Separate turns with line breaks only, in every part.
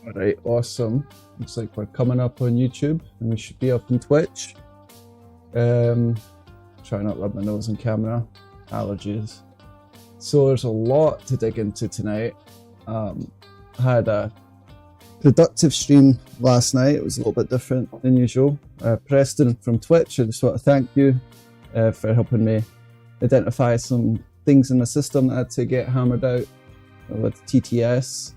Alright, awesome. Looks like we're coming up on YouTube and we should be up on Twitch. Try not to rub my nose in camera. Allergies. So there's a lot to dig into tonight. I had a productive stream last night. It was a little bit different than usual. Preston from Twitch, I just want to thank you for helping me identify some things in the system that I had to get hammered out with TTS.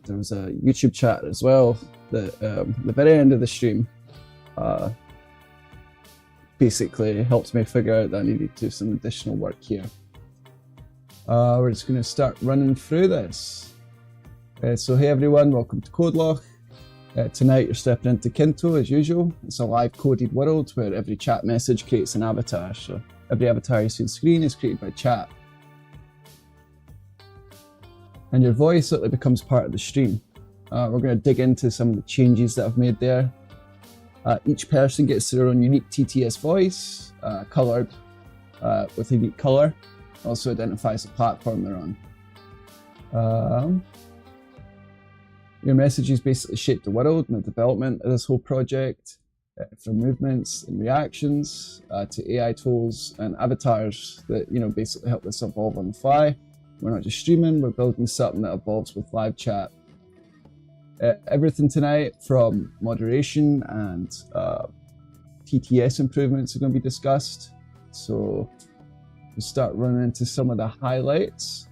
There was a YouTube chat as well that the very end of the stream basically helped me figure out that I needed to do some additional work here. We're just going to start running through this. So hey everyone, welcome to CodeLoch. Tonight you're stepping into Kynto as usual. It's a live coded world where every chat message creates an avatar. So every avatar you see on screen is created by chat. And your voice certainly becomes part of the stream. We're going to dig into some of the changes that I've made there. Each person gets their own unique TTS voice, coloured with a unique colour. Also identifies the platform they're on. Your messages basically shape the world and the development of this whole project, from movements and reactions to AI tools and avatars that basically help this evolve on the fly. We're not just streaming, we're building something that evolves with live chat. Everything tonight from moderation and TTS improvements are going to be discussed. So we'll start running into some of the highlights.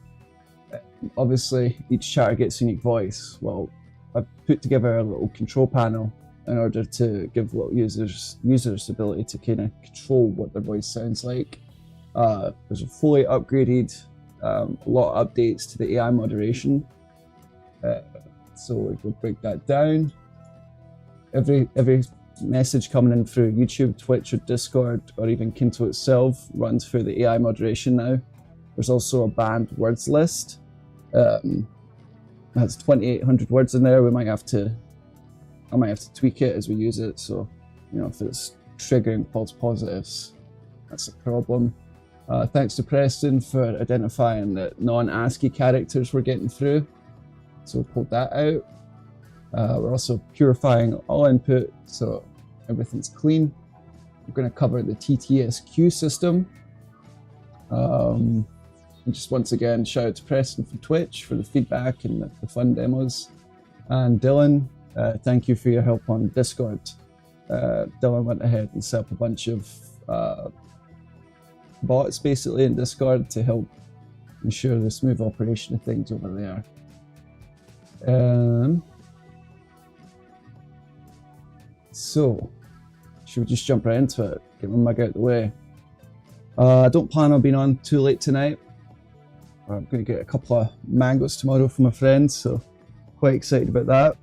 Obviously, each chatter gets a unique voice. Well, I've put together a little control panel in order to give little users the ability to kind of control what their voice sounds like. There's a fully upgraded a lot of updates to the AI moderation. So we'll break that down. Every message coming in through YouTube, Twitch, or Discord, or even Kynto itself runs through the AI moderation now. There's also a banned words list. It has 2,800 words in there. I might have to tweak it as we use it. So, if it's triggering false positives, that's a problem. Thanks to Preston for identifying that non-ASCII characters we're getting through. So we'll pull that out. We're also purifying all input, so everything's clean. We're going to cover the TTS queue system. And just once again, shout out to Preston from Twitch for the feedback and the fun demos. And Dylan, thank you for your help on Discord. Dylan went ahead and set up a bunch of bots basically in Discord to help ensure the smooth operation of things over there. So should we just jump right into it? Get my mug out of the way. I don't plan on being on too late tonight. I'm going to get a couple of mangoes tomorrow from a friend, so quite excited about that.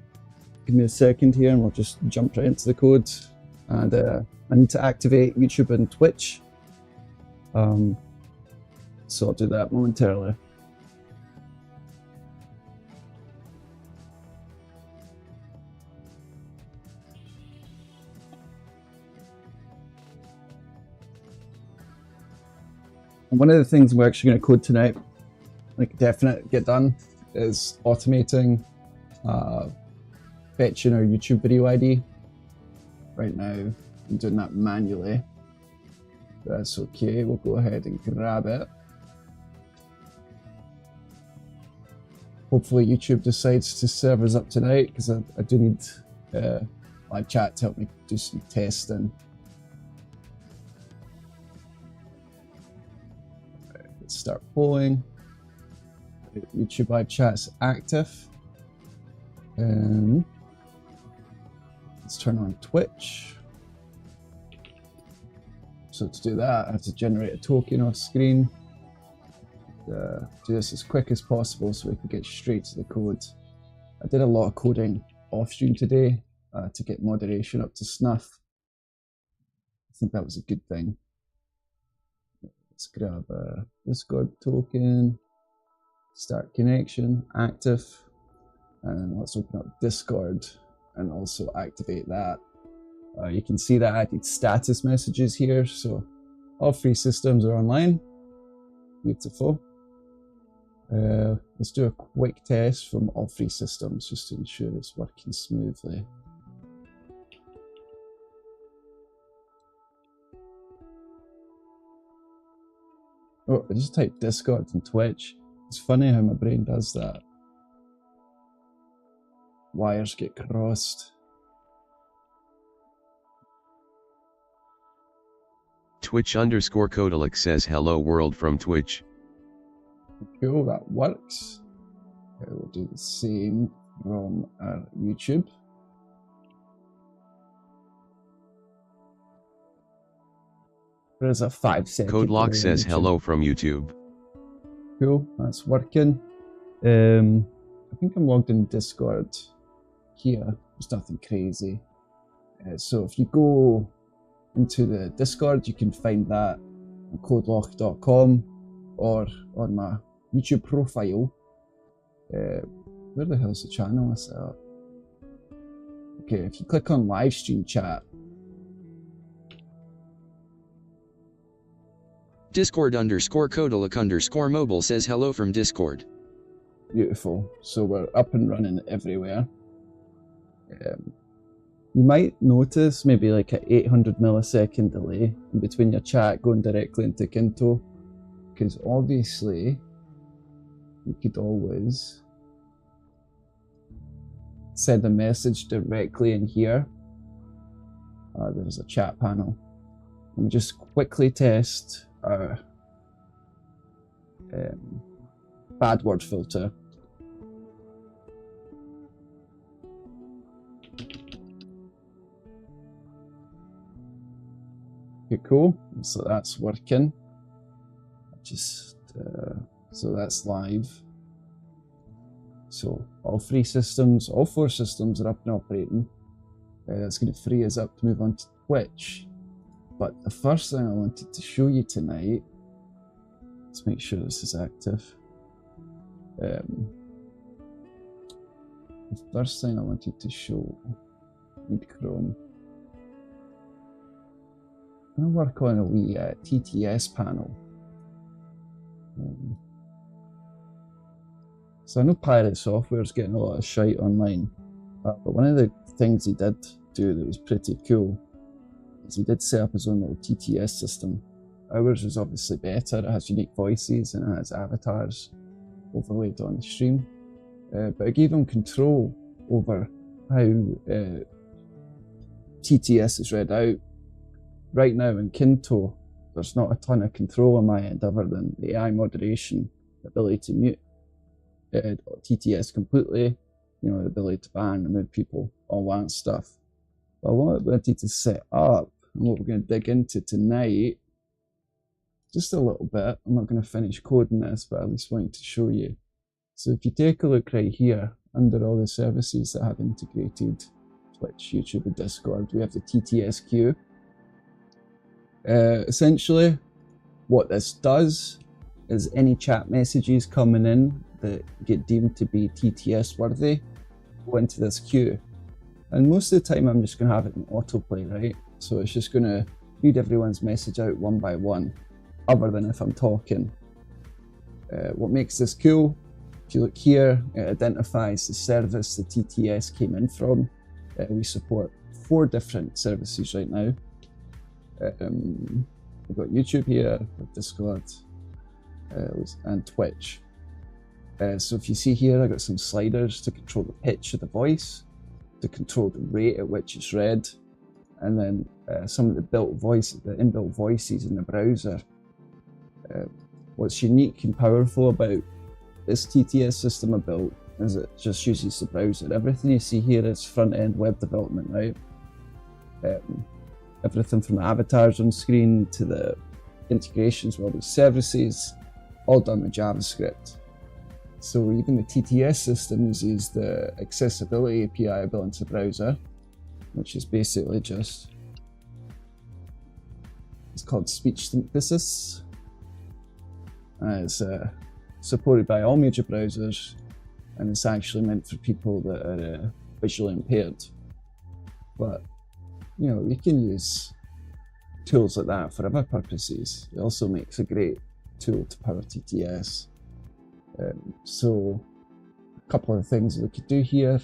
Give me a second here and we'll just jump right into the code. And I need to activate YouTube and Twitch. So I'll do that momentarily. And one of the things we're actually going to code tonight, like definite get done, is automating fetching our YouTube video ID. Right now, I'm doing that manually. That's okay, we'll go ahead and grab it. Hopefully YouTube decides to serve us up tonight, because I do need live chat to help me do some testing. Right, let's start polling. YouTube live chat's active. Let's turn on Twitch. So to do that, I have to generate a token off screen. Do this as quick as possible so we can get straight to the code. I did a lot of coding off stream today to get moderation up to snuff. I think that was a good thing. Let's grab a Discord token, start connection, active, and let's open up Discord and also activate that. You can see that I added status messages here, so all three systems are online. Beautiful. Let's do a quick test from all three systems just to ensure it's working smoothly. Oh, I just typed Discord and Twitch. It's funny how my brain does that. Wires get crossed.
Twitch_CodeLoch says hello world from Twitch.
Cool, that works. Okay, we'll do the same from our YouTube. There's a 5-second
CodeLoch
delay
says
on YouTube.
hello from YouTube.
Cool, that's working. I think I'm logged in Discord here. There's nothing crazy. So if you go into the Discord, you can find that on codeloch.com or on my YouTube profile. Where the hell's the channel I set up? Okay, if you click on live stream chat.
Discord_CodeLoch_mobile says hello from Discord.
Beautiful. So we're up and running everywhere. You might notice maybe like an 800 millisecond delay in between your chat going directly into Kynto, because obviously you could always send a message directly in here. There's a chat panel. Let me just quickly test our bad word filter. Okay, cool. So that's working. Just so that's live. So all three systems, all four systems are up and operating. That's going to free us up to move on to Twitch. But the first thing I wanted to show you tonight, let's make sure this is active. The first thing I wanted to show, need Chrome. I'm going to work on a wee TTS panel. So I know Pirate Software's getting a lot of shite online, but one of the things he did do that was pretty cool is he did set up his own little TTS system. Ours is obviously better, it has unique voices and it has avatars overlaid on the stream, but it gave him control over how TTS is read out. Right now in Kynto, there's not a ton of control on my end other than the AI moderation, the ability to mute TTS completely, you know, the ability to ban, remove people, all that stuff. But what I wanted to set up, and what we're going to dig into tonight, just a little bit, I'm not going to finish coding this, but I at least wanted to show you. So if you take a look right here, under all the services that have integrated Twitch, YouTube, and Discord, we have the TTS queue. Essentially, what this does is any chat messages coming in that get deemed to be TTS worthy go into this queue. And most of the time I'm just going to have it in autoplay, right? So it's just going to read everyone's message out one by one, other than if I'm talking. What makes this cool, if you look here, it identifies the service the TTS came in from. We support 4 different services right now. We've got YouTube here, Discord, and Twitch. So if you see here, I got some sliders to control the pitch of the voice, to control the rate at which it's read, and then some of the inbuilt voices in the browser. What's unique and powerful about this TTS system I built is it just uses the browser. Everything you see here is front-end web development, right? Everything from the avatars on screen to the integrations with all these services, all done with JavaScript. So even the TTS system uses the accessibility API built into the browser, which is basically just, it's called speech synthesis. It's supported by all major browsers, and it's actually meant for people that are visually impaired. But you know, you can use tools like that for other purposes. It also makes a great tool to power TTS. So a couple of things we could do here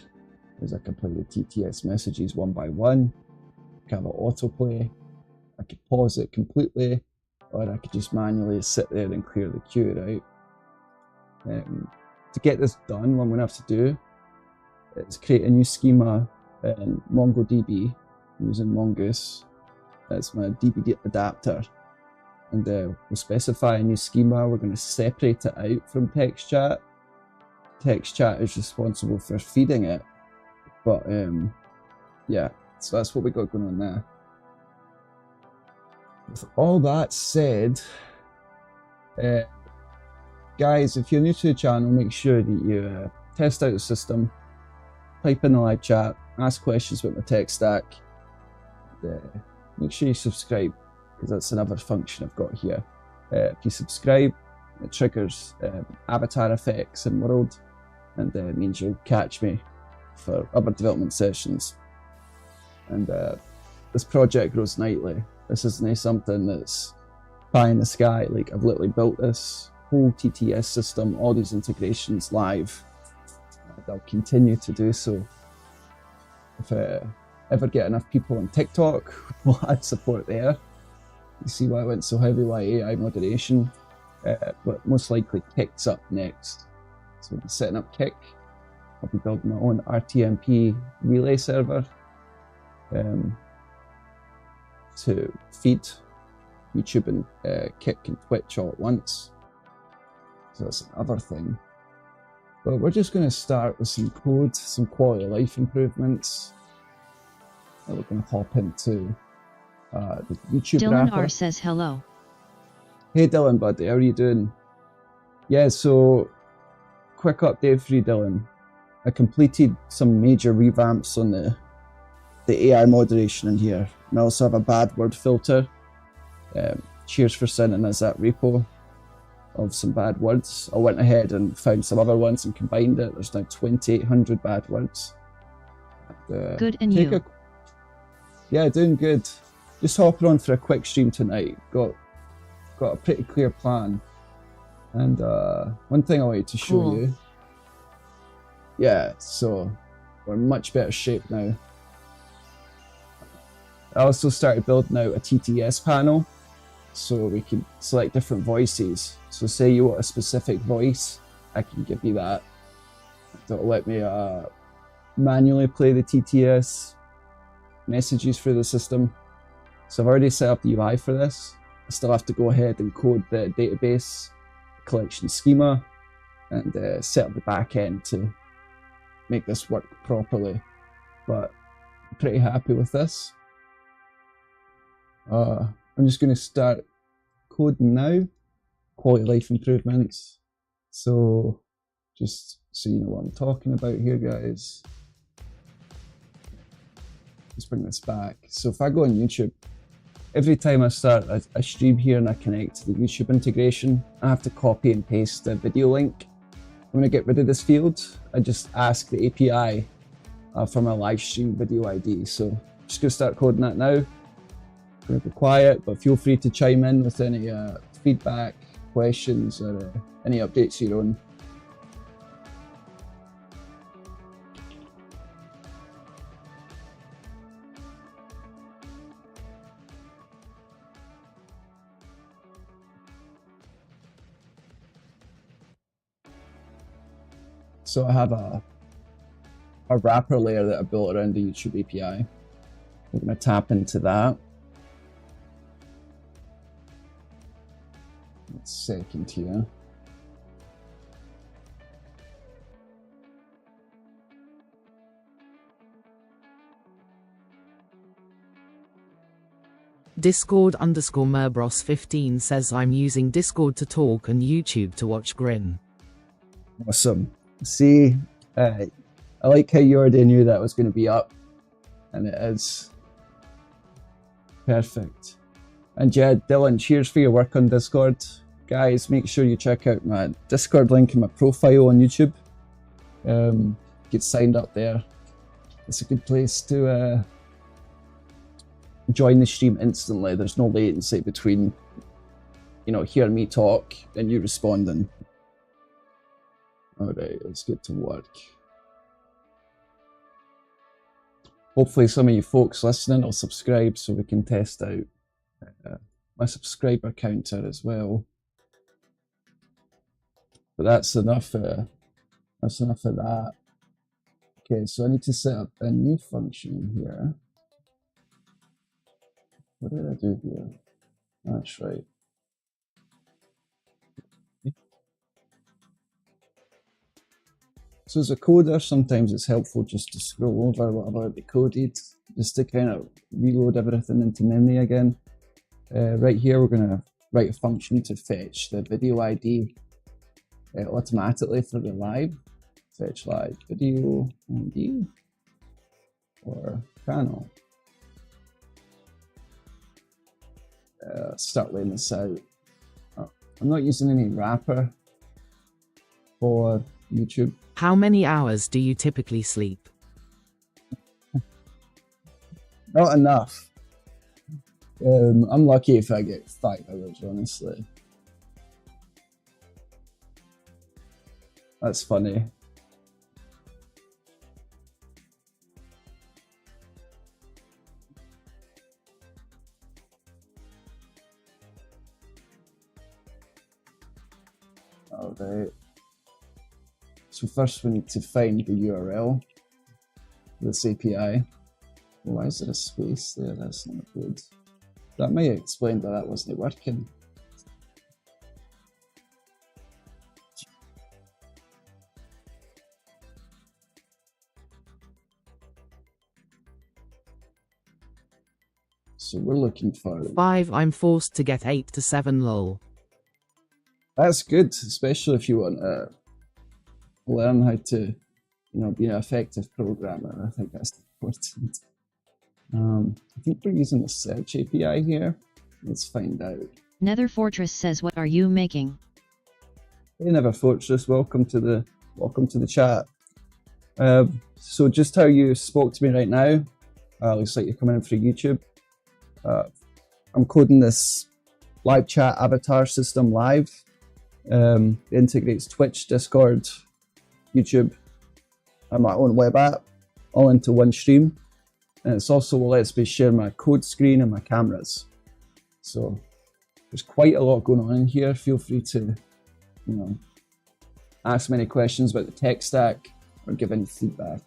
is I can play the TTS messages one by one. I can have an autoplay. I could pause it completely, or I could just manually sit there and clear the queue, right? To get this done, what I'm going to have to do is create a new schema in MongoDB using Mongoose. That's my DB adapter. And we'll specify a new schema. We're going to separate it out from text chat. Text chat is responsible for feeding it. But yeah, so that's what we got going on there. With all that said, guys, if you're new to the channel, make sure that you test out the system, type in the live chat, ask questions about my tech stack, make sure you subscribe, because that's another function I've got here. If you subscribe, it triggers avatar effects in World, and it means you'll catch me for other development sessions. And this project grows nightly. This isn't something that's pie in the sky. Like, I've literally built this whole TTS system, all these integrations live. And I'll continue to do so. If I ever get enough people on TikTok, we'll add support there. You see why I went so heavy with AI moderation. But most likely Kick's up next. So I'm setting up Kick. I'll be building my own RTMP relay server to feed YouTube and Kick and Twitch all at once. So that's another thing. But we're just going to start with some code, some quality of life improvements. And we're going to hop into the YouTube
Dylan
wrapper.
R says hello.
Hey Dylan, buddy, how are you doing? Yeah, so quick update for you, Dylan. I completed some major revamps on the AI moderation in here. And I also have a bad word filter. Cheers for sending us that repo of some bad words. I went ahead and found some other ones and combined it. There's now 2,800 bad words.
Good, and you?
Yeah, doing good. Just hopping on for a quick stream tonight. Got a pretty clear plan. And one thing I wanted to show you. Yeah, so we're in much better shape now. I also started building out a TTS panel, so we can select different voices. So say you want a specific voice, I can give you that. It'll let me manually play the TTS messages through the system. So I've already set up the UI for this. I still have to go ahead and code the database collection schema and set up the backend to make this work properly. But I'm pretty happy with this. I'm just going to start coding now. Quality of life improvements. So just so you know what I'm talking about here, guys. Let's bring this back. So if I go on YouTube, every time I start a stream here and I connect to the YouTube integration, I have to copy and paste the video link. When I get rid of this field, I just ask the API for my live stream video ID. So I'm just going to start coding that now. I'm going to be quiet, but feel free to chime in with any feedback, questions, or any updates of your own. So I have a wrapper layer that I built around the YouTube API. We're going to tap into that. One second here.
Discord_Merbros15 says I'm using Discord to talk and YouTube to watch Grin.
Awesome. See, I like how you already knew that was going to be up, and it is. Perfect. And yeah, Dylan, cheers for your work on Discord. Guys, make sure you check out my Discord link in my profile on YouTube. Get signed up there. It's a good place to join the stream instantly. There's no latency between, you know, hearing me talk and you responding. Alright, let's get to work. Hopefully some of you folks listening will subscribe so we can test out my subscriber counter as well. But that's enough of that. Okay, so I need to set up a new function here. What did I do here? That's right. So as a coder, sometimes it's helpful just to scroll over what I've already coded, just to kind of reload everything into memory again. Right here, we're going to write a function to fetch the video ID automatically for the live. Fetch live video ID or channel. Start laying this out. I'm not using any wrapper for YouTube.
How many hours do you typically sleep?
Not enough. I'm lucky if I get 5 hours, honestly. That's funny. Alright. So first we need to find the URL for this API. Why is there a space there? That's not good. That may explain why that wasn't working. So we're looking for
5. I'm forced to get 8 to 7 lol.
That's good, especially if you want to learn how to, be an effective programmer. I think that's important. I think we're using the search API here. Let's find out.
Nether Fortress says, "What are you making?"
Hey, Nether Fortress, welcome to the chat. So just how you spoke to me right now, looks like you're coming in for YouTube. I'm coding this live chat avatar system live. It integrates Twitch, Discord, YouTube, and my own web app all into one stream. And it's also lets me share my code screen and my cameras. So there's quite a lot going on in here. Feel free to, ask many questions about the tech stack or give any feedback.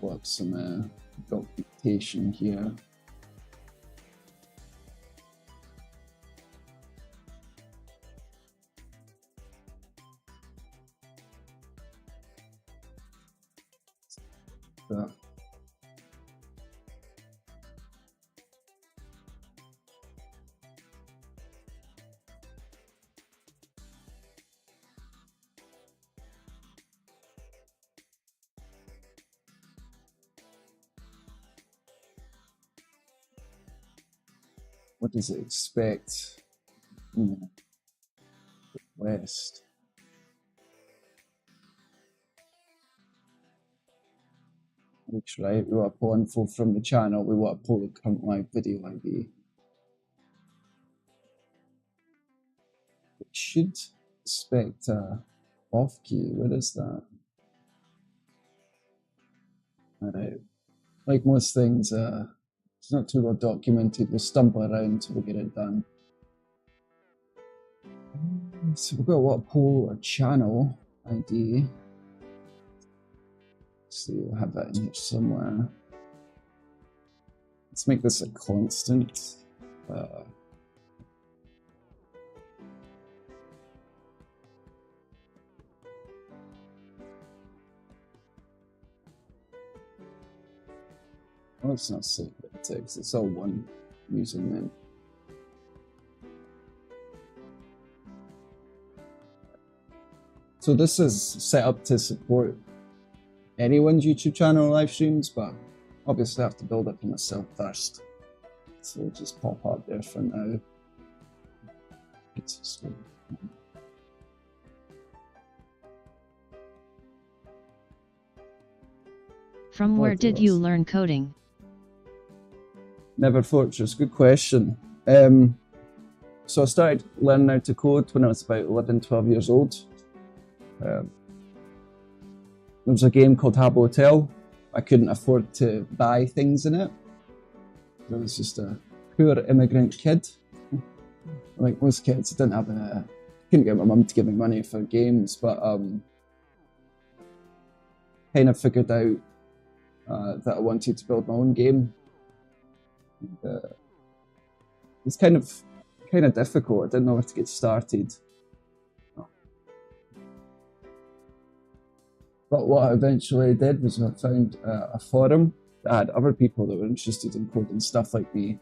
Pull up some documentation here. What does it expect? Request. Looks right. We want to pull info from the channel. We want to pull the current live video ID. It should expect off key. What is that? Alright. Like most things, it's not too well documented. We'll stumble around until we get it done. So we've got what pull a channel ID. So we'll have that in here somewhere. Let's make this a constant. Well, it's not secret text, it's all one username. So this is set up to support anyone's YouTube channel live streams, but obviously I have to build it for myself first. So we'll just pop up there for now.
From where did you learn coding?
Never Fortress, good question. So I started learning how to code when I was about 11, 12 years old. There was a game called Habbo Hotel. I couldn't afford to buy things in it. I was just a poor immigrant kid. Like most kids, I didn't have couldn't get my mum to give me money for games, but kind of figured out that I wanted to build my own game. It's kind of difficult. I didn't know where to get started. But what I eventually did was I found a forum that had other people that were interested in coding stuff like me.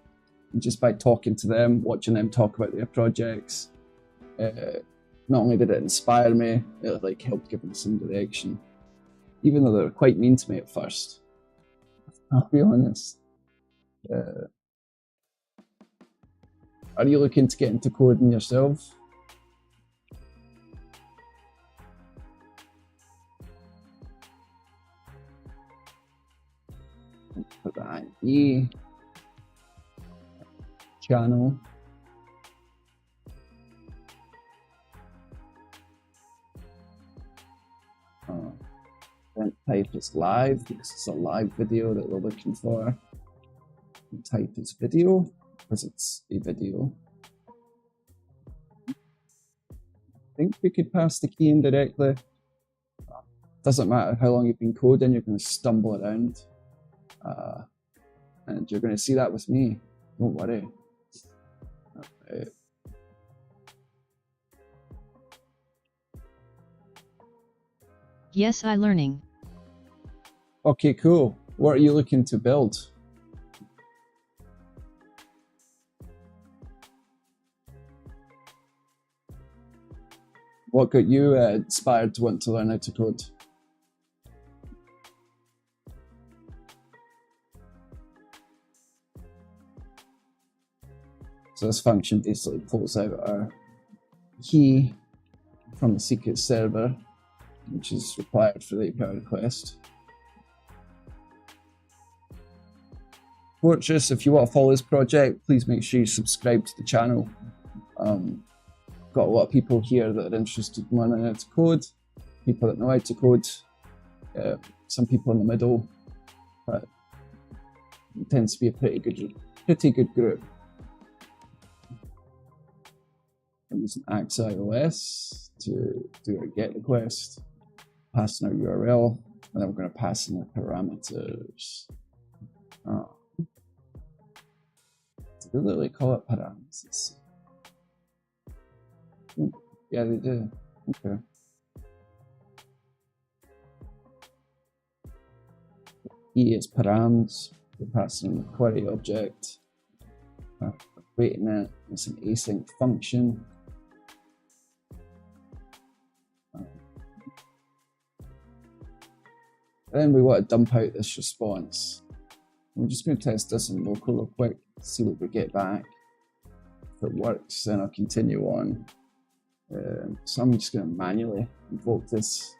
And just by talking to them, watching them talk about their projects, not only did it inspire me, it like helped give me some direction. Even though they were quite mean to me at first. I'll be honest. Are you looking to get into coding yourself? Put that in channel. Then type is live because it's a live video that we're looking for. And type is video because it's a video. I think we could pass the key in directly. Doesn't matter how long you've been coding, you're going to stumble around. And you're going to see that with me. Don't worry. Right.
Yes, I learning.
Okay, cool. What are you looking to build? What got you inspired to want to learn how to code? So this function basically pulls out our key from the secret server, which is required for the API request. Fortress, if you want to follow this project, please make sure you subscribe to the channel. Got a lot of people here that are interested in learning how to code, people that know how to code, some people in the middle, but it tends to be a pretty good group. I'm using axe.ios to do a GET request, passing our URL, and then we're going to pass in the parameters. Do they literally call it parameters? Yeah, they do. Okay. E is params. We're passing in the query object. Waiting it. It's an async function. Then we want to dump out this response. We're just going to test this in local real quick, see what we get back. If it works, then I'll continue on. So I'm just going to manually invoke this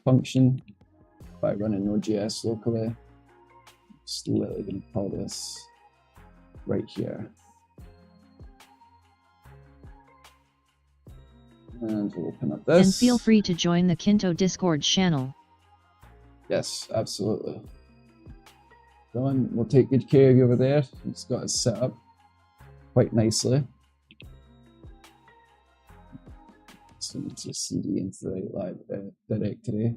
function by running nodejs locally. Just literally going to call this right here. And we'll open up this.
And feel free to join the Kynto Discord channel.
Yes, absolutely. Done. We'll take good care of you over there. It's got it set up quite nicely. So it's a CD into the live directory.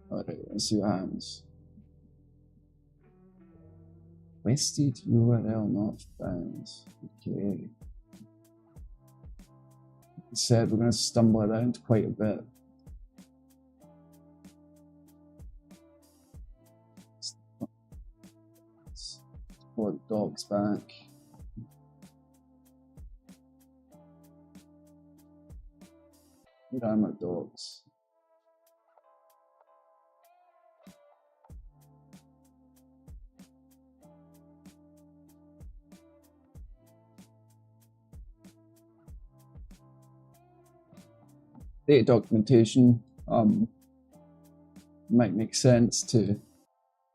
Alright, let's see what happens. Wasted URL not found. Okay. Like I said, we're going to stumble around quite a bit. Let's pull the docs back. Where are my docs? Data documentation. might make sense to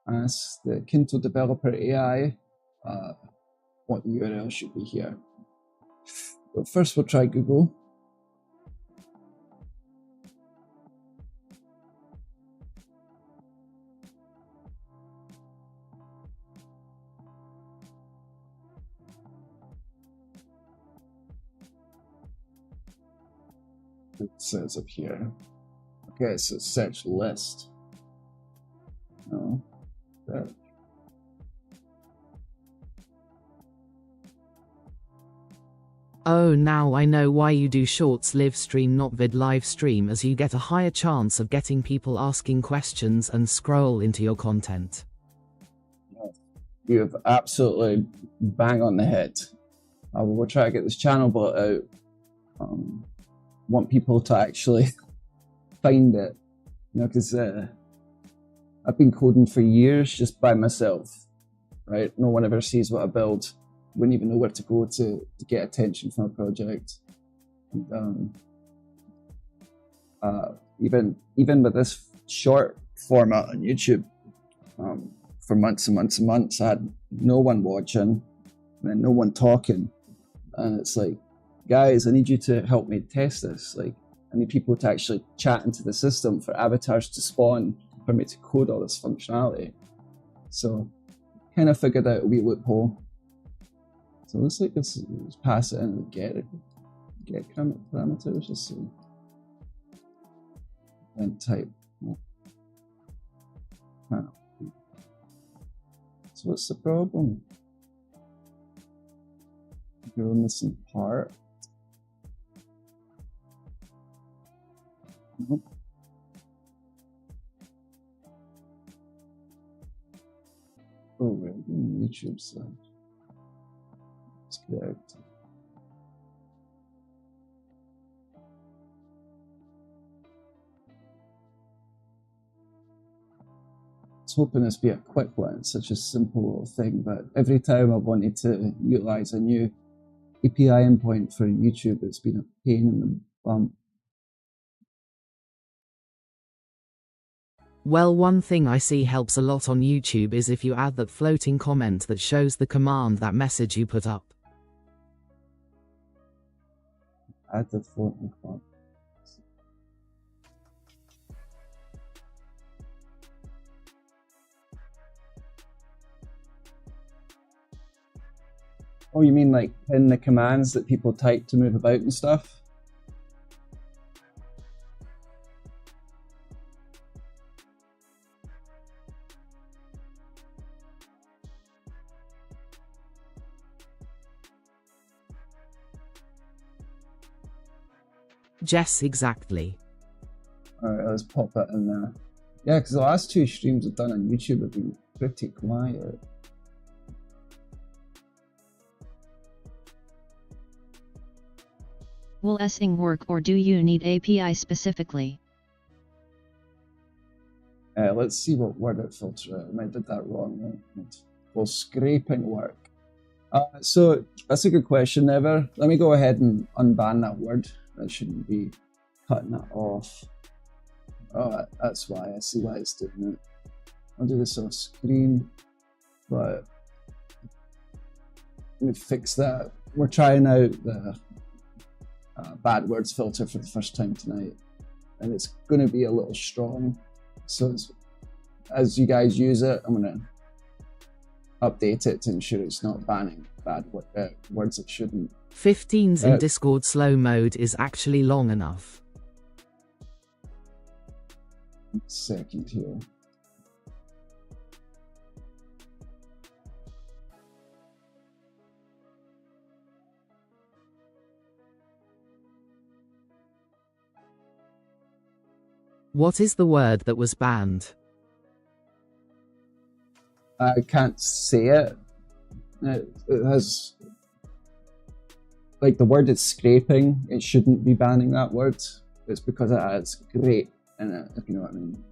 ask the Kynto developer AI what the URL should be here. But first we'll try Google. It says up here. Okay, so search list. No, there.
Oh, now I know why you do shorts live stream, not vid live stream, as you get a higher chance of getting people asking questions and scroll into your content.
You have absolutely bang on the head. We'll try to get this channel built out. Want people to actually find it, you know, because I've been coding for years just by myself, right? No one ever sees what I build. Wouldn't even know where to go to get attention from a project. And, even with this short format on YouTube, for months and months and months, I had no one watching and no one talking, and it's like, guys, I need you to help me test this. Like, I need people to actually chat into the system for avatars to spawn for me to code all this functionality. So, kind of figured out a wee loophole. So it looks like this is pass it in and get parameters. Just see. And type. So what's the problem? You're missing part. Nope. Oh, we're on YouTube side. That's correct. I was hoping this would be a quick one. It's such a simple little thing, but every time I've wanted to utilize a new API endpoint for YouTube, it's been a pain in the bum.
Well, one thing I see helps a lot on YouTube is if you add that floating comment that shows the command that message you put up.
Add the floating comment. Oh, you mean like pin the commands that people type to move about and stuff?
Yes, exactly.
Alright, let's pop that in there. Yeah, because the last two streams I've done on YouTube have been pretty quiet.
Will Sing work, or do you need API specifically?
Let's see what word it filters out. I might have did that wrong. Will scraping work? So that's a good question, Never. Let me go ahead and unban that word. I shouldn't be cutting that off. Oh, that's why. I see why it's doing it. I'll do this off screen, but let me fix that. We're trying out the bad words filter for the first time tonight, and it's going to be a little strong. So as you guys use it, I'm going to update it to ensure it's not banning bad words it shouldn't.
15s in Discord slow mode is actually long enough.
Second here.
What is the word that was banned?
I can't say it. It has, like, the word it's scraping, it shouldn't be banning that word. It's because it has great in it, if you know what I mean.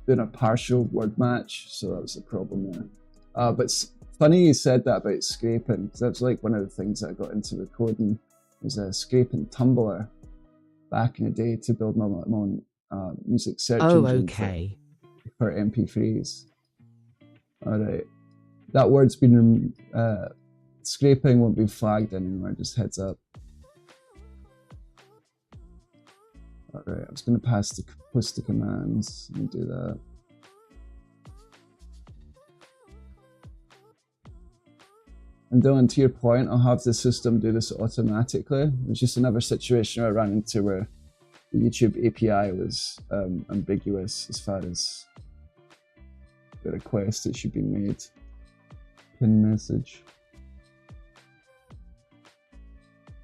Doing a partial word match, so that was the problem there. But it's funny you said that about scraping, because that's like one of the things that I got into with coding, was scraping Tumblr back in the day to build my own music search
Oh,
engine
okay.
for MP3s. Alright, that word's been scraping won't be flagged anymore, just heads up. Alright, I was going to post the commands. Let me do that. And Dylan, to your point, I'll have the system do this automatically. It's just another situation I ran into where the YouTube API was ambiguous as far as the request that should be made. Pin message.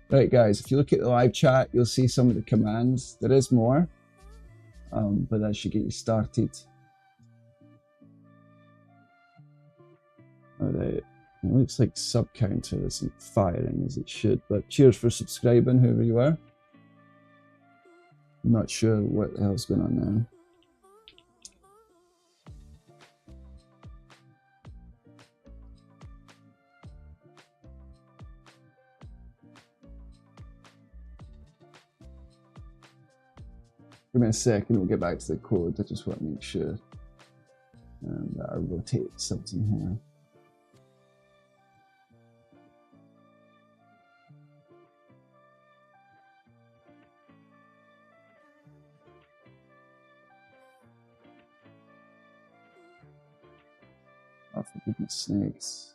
Right, guys, if you look at the live chat, you'll see some of the commands. There is more, but that should get you started. Alright, it looks like sub counter isn't firing as it should, but cheers for subscribing, whoever you are. I'm not sure what the hell's going on there. Give me a second, we'll get back to the code. I just want to make sure that I rotate something here. Oh, for goodness snakes.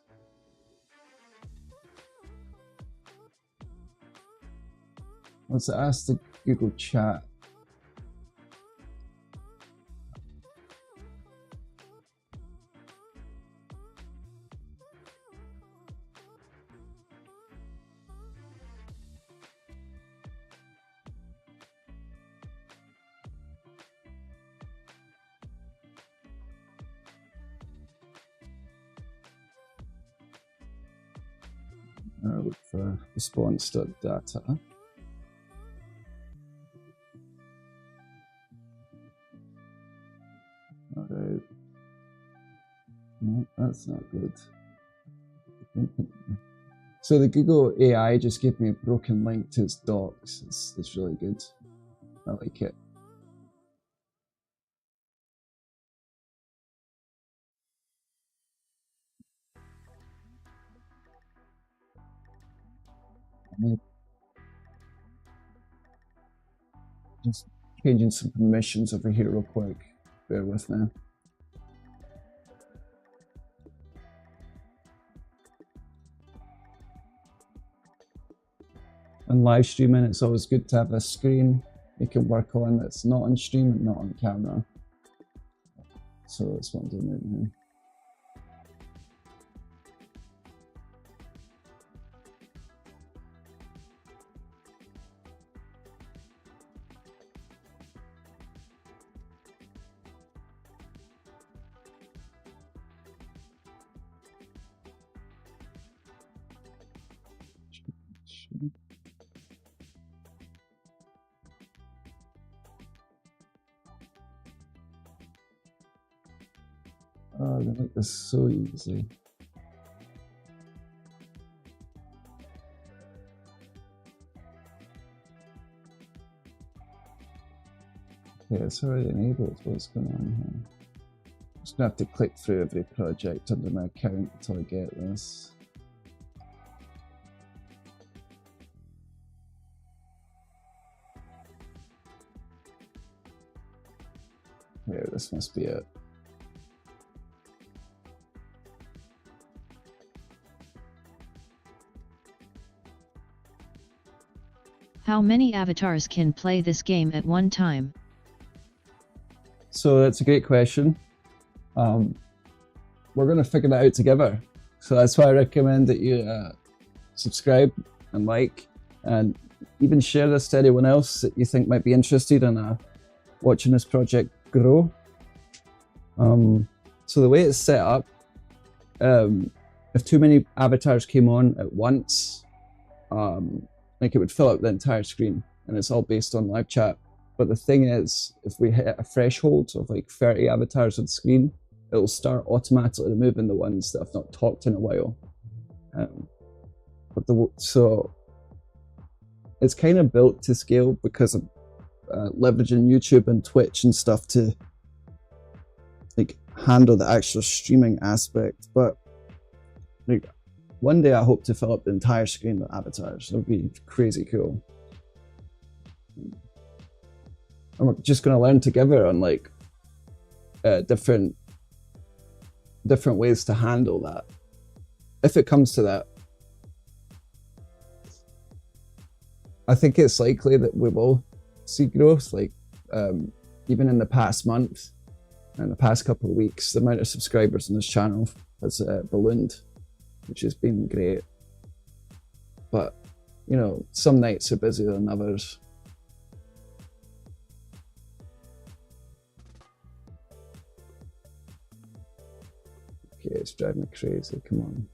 Let's ask the Google chat. Look for response.data. Alright. No, that's not good. So the Google AI just gave me a broken link to its docs. It's really good. I like it. Just changing some permissions over here real quick. Bear with me. And live streaming, it's always good to have a screen you can work on that's not on stream and not on camera. So that's what I'm doing right now. Oh, they make this so easy. Okay, it's already enabled. What's going on here? I'm just gonna have to click through every project under my account until I get this. Yeah, this must be it.
How many avatars can play this game at one time?
So that's a great question. We're going to figure that out together. So that's why I recommend that you subscribe and like, and even share this to anyone else that you think might be interested in watching this project grow. So the way it's set up, if too many avatars came on at once, like it would fill up the entire screen, and it's all based on live chat. But the thing is, if we hit a threshold of like 30 avatars on the screen, it'll start automatically removing the ones that have not talked in a while. So it's kind of built to scale because leveraging YouTube and Twitch and stuff to like handle the actual streaming aspect. But like one day I hope to fill up the entire screen with avatars. That would be crazy cool. And we're just going to learn together on like different ways to handle that, if it comes to that. I think it's likely that we will see growth, like even in the past month and the past couple of weeks, the amount of subscribers on this channel has ballooned, which has been great. But, you know, some nights are busier than others. Okay, it's driving me crazy, come on.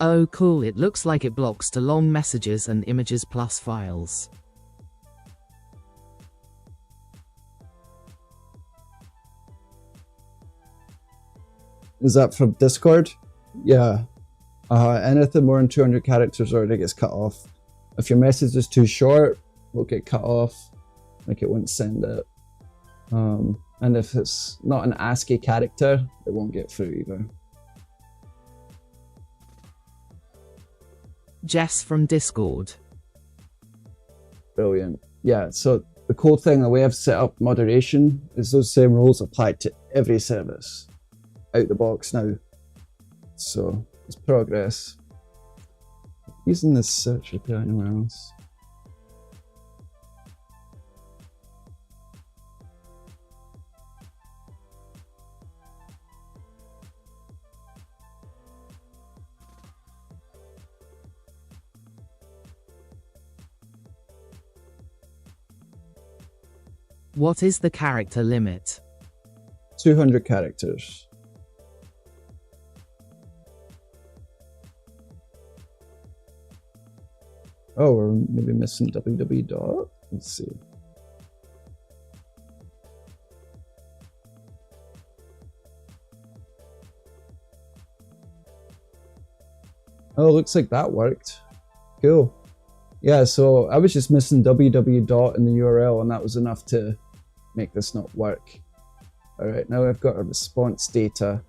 Oh cool, it looks like it blocks to long messages and images plus files.
Is that from Discord? Yeah. Anything more than 200 characters already gets cut off. If your message is too short, it'll get cut off. Like it won't send it. And if it's not an ASCII character, it won't get through either.
Jess from Discord.
Brilliant. Yeah, so the cool thing, the way I've set up moderation is those same rules apply to every service out the box now. So it's progress. Using this search repair anywhere else.
What is the character limit?
200 characters. Oh, we're maybe missing www dot. Let's see. Oh, looks like that worked. Cool. Yeah, so I was just missing www dot in the URL, and that was enough to make this not work. All right, now I've got our response data.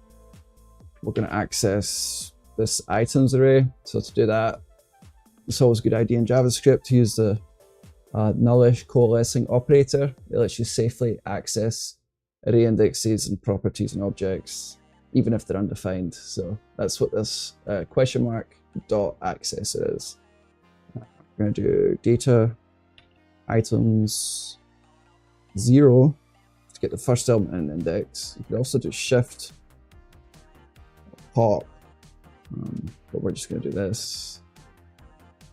We're going to access this items array. So to do that, it's always a good idea in JavaScript to use the nullish coalescing operator. It lets you safely access array indexes and properties and objects, even if they're undefined. So that's what this question mark dot access is. We're going to do data items 0 to get the first element in the index. You could also do shift pop, but we're just going to do this.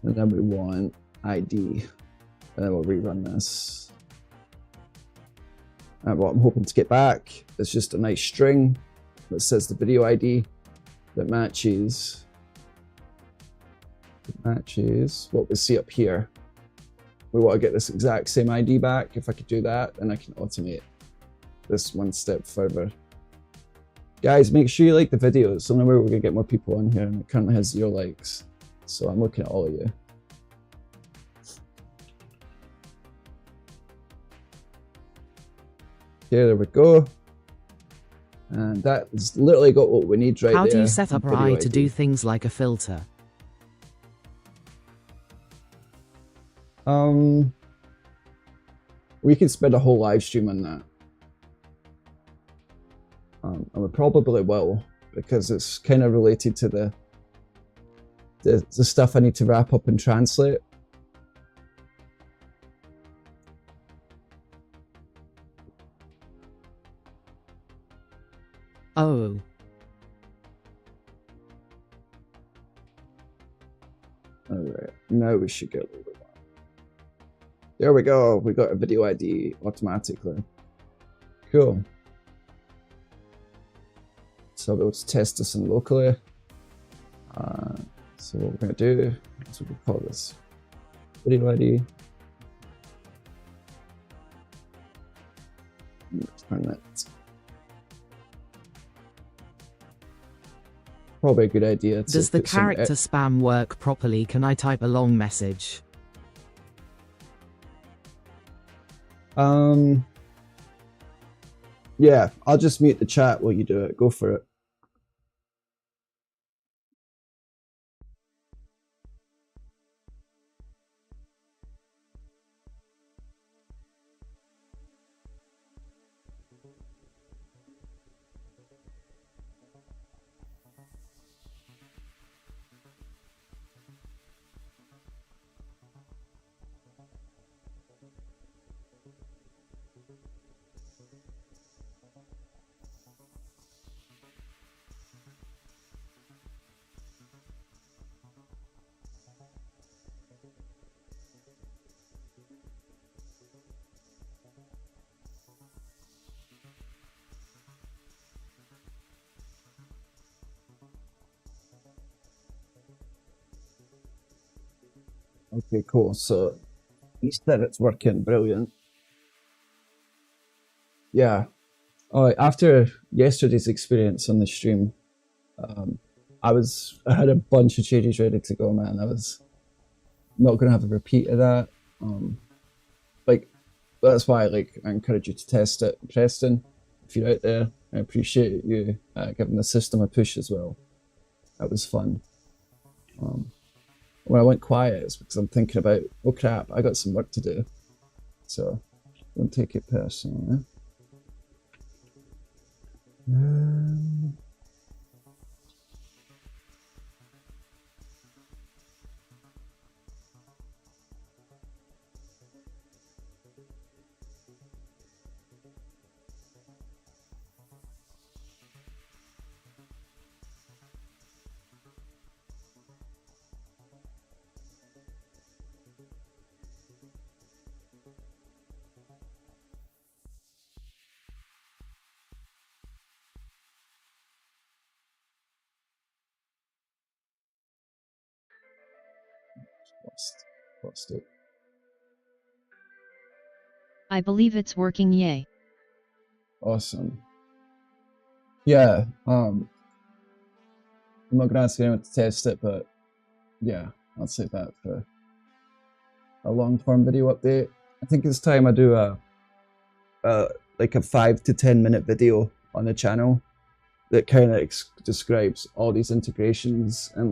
And then we want ID, and then we'll rerun this. And what I'm hoping to get back is just a nice string that says the video ID that matches what we see up here. We want to get this exact same ID back. If I could do that, then I can automate this one step further. Guys, make sure you like the videos. So now we're going to get more people on here, and it currently has 0 likes. So I'm looking at all of you. Okay, there we go. And that's literally got what we need right there.
How do you set up AI to do things like a filter?
We could spend a whole live stream on that. And we probably will, because it's kind of related to the stuff I need to wrap up and translate.
Oh.
Alright, now we should get a little bit more. There we go, we got a video ID automatically. Cool. So I'll be able to test this in locally. So what we're going to do is we can call this video ID. Return it. Probably a good idea to
Does the
put some
character spam work properly? Can I type a long message?
Yeah, I'll just mute the chat while you do it. Go for it. Okay, cool. So he said it's working. Brilliant. Yeah. Oh, after yesterday's experience on the stream, I had a bunch of changes ready to go, man. I was not gonna have a repeat of that. Like that's why I encourage you to test it, Preston. If you're out there, I appreciate you giving the system a push as well. That was fun. When I went quiet, it's because I'm thinking about, oh crap, I got some work to do. So don't take it personally. Lost it.
I believe it's working, yay.
Awesome. Yeah, I'm not gonna ask anyone to test it, but yeah, I'll save that for a long-form video update. I think it's time I do a 5 to 10 minute video on the channel that kind of describes all these integrations and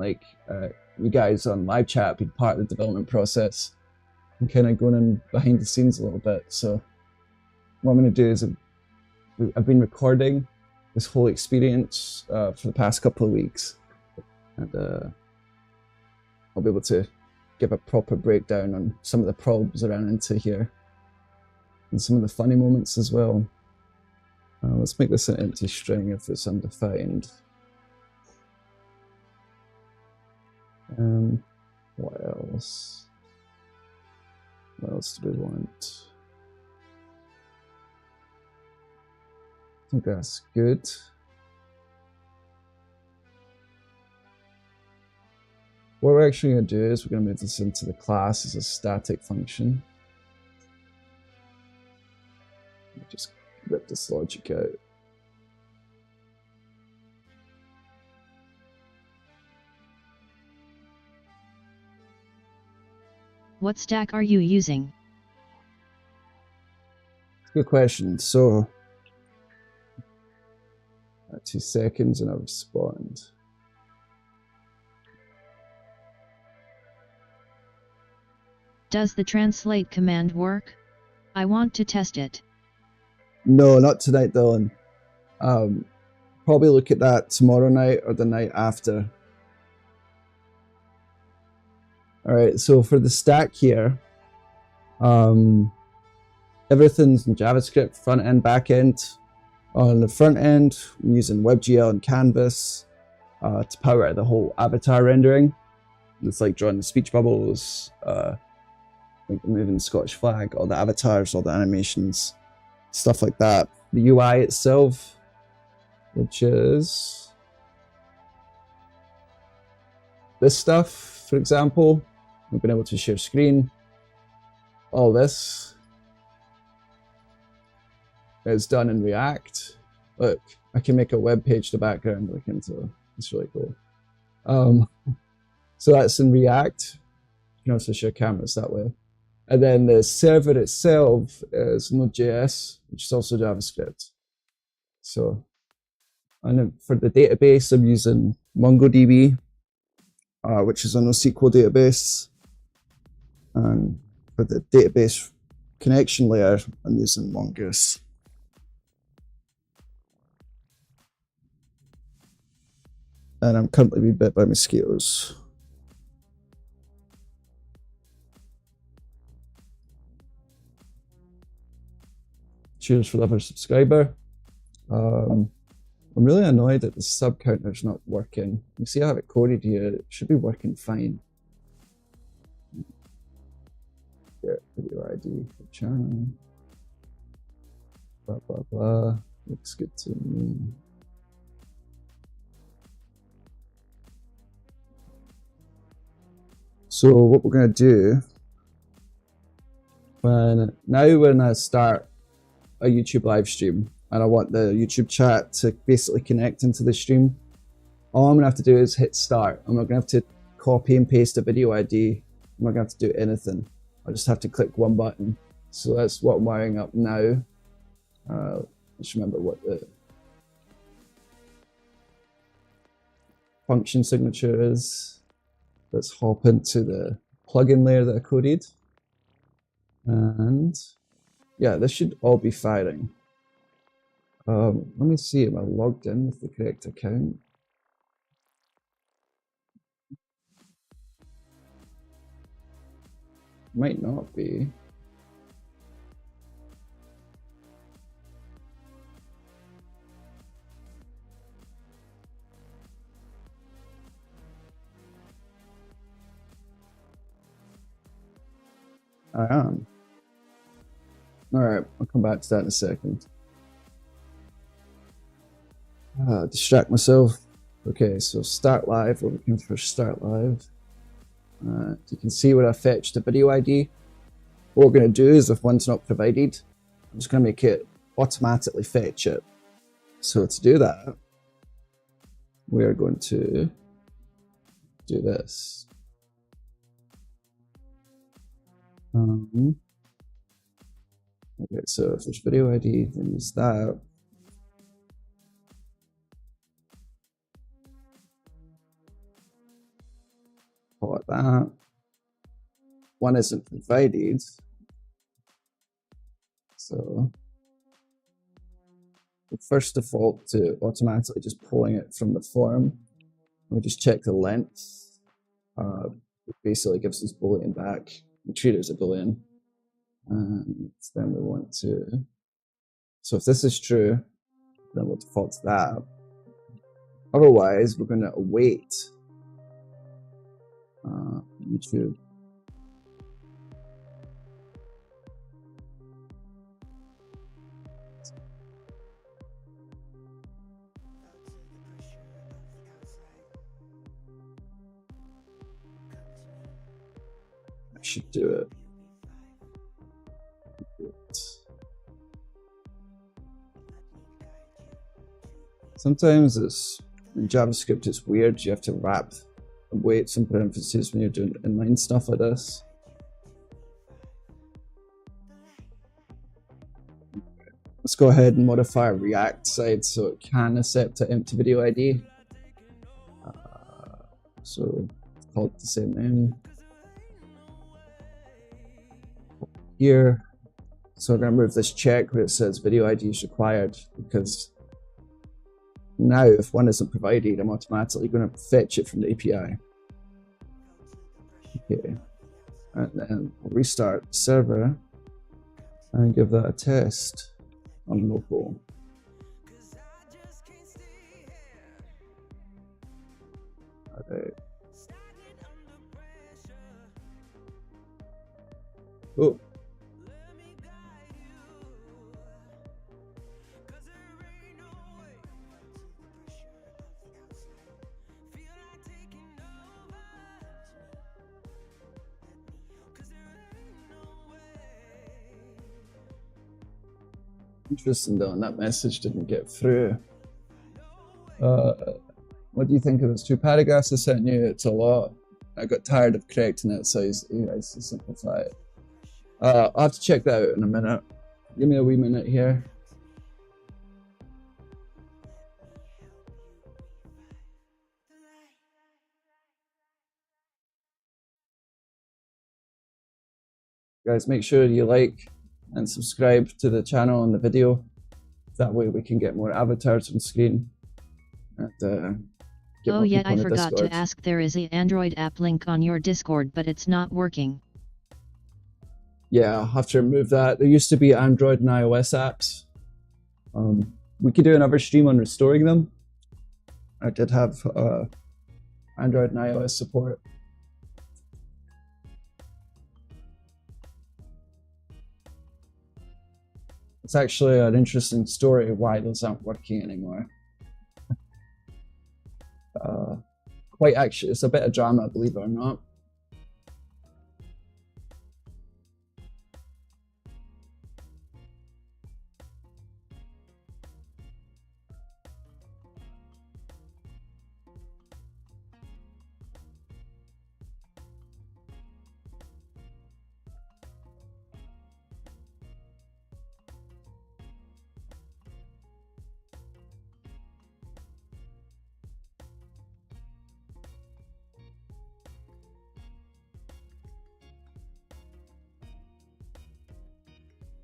you guys on live chat being part of the development process and kind of going in behind the scenes a little bit. So what I'm going to do is I've been recording this whole experience for the past couple of weeks, and I'll be able to give a proper breakdown on some of the problems I ran into here and some of the funny moments as well. Let's make this an empty string if it's undefined. What else? What else do we want? I think that's good. What we're actually going to do is we're going to move this into the class as a static function. Just rip this logic out.
What stack are you using?
Good question. So, 2 seconds and I'll respond.
Does the translate command work? I want to test it.
No, not tonight, Dylan. Probably look at that tomorrow night or the night after. Alright, so for the stack here, everything's in JavaScript, front end, back end. On the front end, I'm using WebGL and Canvas to power the whole avatar rendering. It's like drawing the speech bubbles, moving the Scottish flag, all the avatars, all the animations, stuff like that. The UI itself which is this stuff, for example. We've been able to share screen. All this is done in React. Look, I can make a web page to background like Kynto. It's really cool. So that's in React. You can also share cameras that way. And then the server itself is nodejs, which is also JavaScript. So, and then for the database, I'm using MongoDB, which is a NoSQL database. And for the database connection layer, I'm using Mongoose. And I'm currently being bit by mosquitoes. Cheers for the first subscriber. I'm really annoyed that the sub counter's not working. You see I have it coded here, it should be working fine. Get video ID for channel. Blah blah blah. Looks good to me. So what we're gonna do when I start a YouTube live stream and I want the YouTube chat to basically connect into the stream, all I'm gonna have to do is hit start. I'm not gonna have to copy and paste a video ID. I'm not gonna have to do anything. I just have to click one button. So that's what I'm wiring up now. Let's remember what the function signature is. Let's hop into the plugin layer that I coded. And yeah, this should all be firing. Let me see, am I logged in with the correct account? Might not be. I am. Alright, I'll come back to that in a second. Distract myself. Okay, so start live, we're looking for start live. You can see where I fetched the video ID. What we're going to do is, if one's not provided, I'm just going to make it automatically fetch it. So to do that, we are going to do this. Okay, so if there's video ID, then use that. Call it that. One isn't provided, so the first default to automatically just pulling it from the form. We just check the length. It basically gives us Boolean back. We treat it as a Boolean. And then we want to, so if this is true, then we'll default to that. Otherwise, we're going to await YouTube. I should do it. Sometimes in JavaScript it's weird, you have to wrap and wait some parentheses when you're doing inline stuff like this. Let's go ahead and modify our React side so it can accept an empty video ID. So it's called the same name. Here, so I'm going to remove this check where it says video ID is required, because now if one isn't provided, I'm automatically going to fetch it from the API. Okay, and then we'll restart the server and give that a test on local. Okay. Oh. Interesting though, and that message didn't get through. What do you think of those 2 paragraphs I sent you? It's a lot. I got tired of correcting it, so you guys to simplify it. I'll have to check that out in a minute. Give me a wee minute here. Guys, make sure you like and subscribe to the channel and the video. That way we can get more avatars on screen. And,
oh yeah, I forgot to ask, there is an Android app link on your Discord, but it's not working.
Yeah, I'll have to remove that. There used to be Android and iOS apps. We could do another stream on restoring them. I did have Android and iOS support. It's actually an interesting story why those aren't working anymore. Quite actually, it's a bit of drama, believe it or not.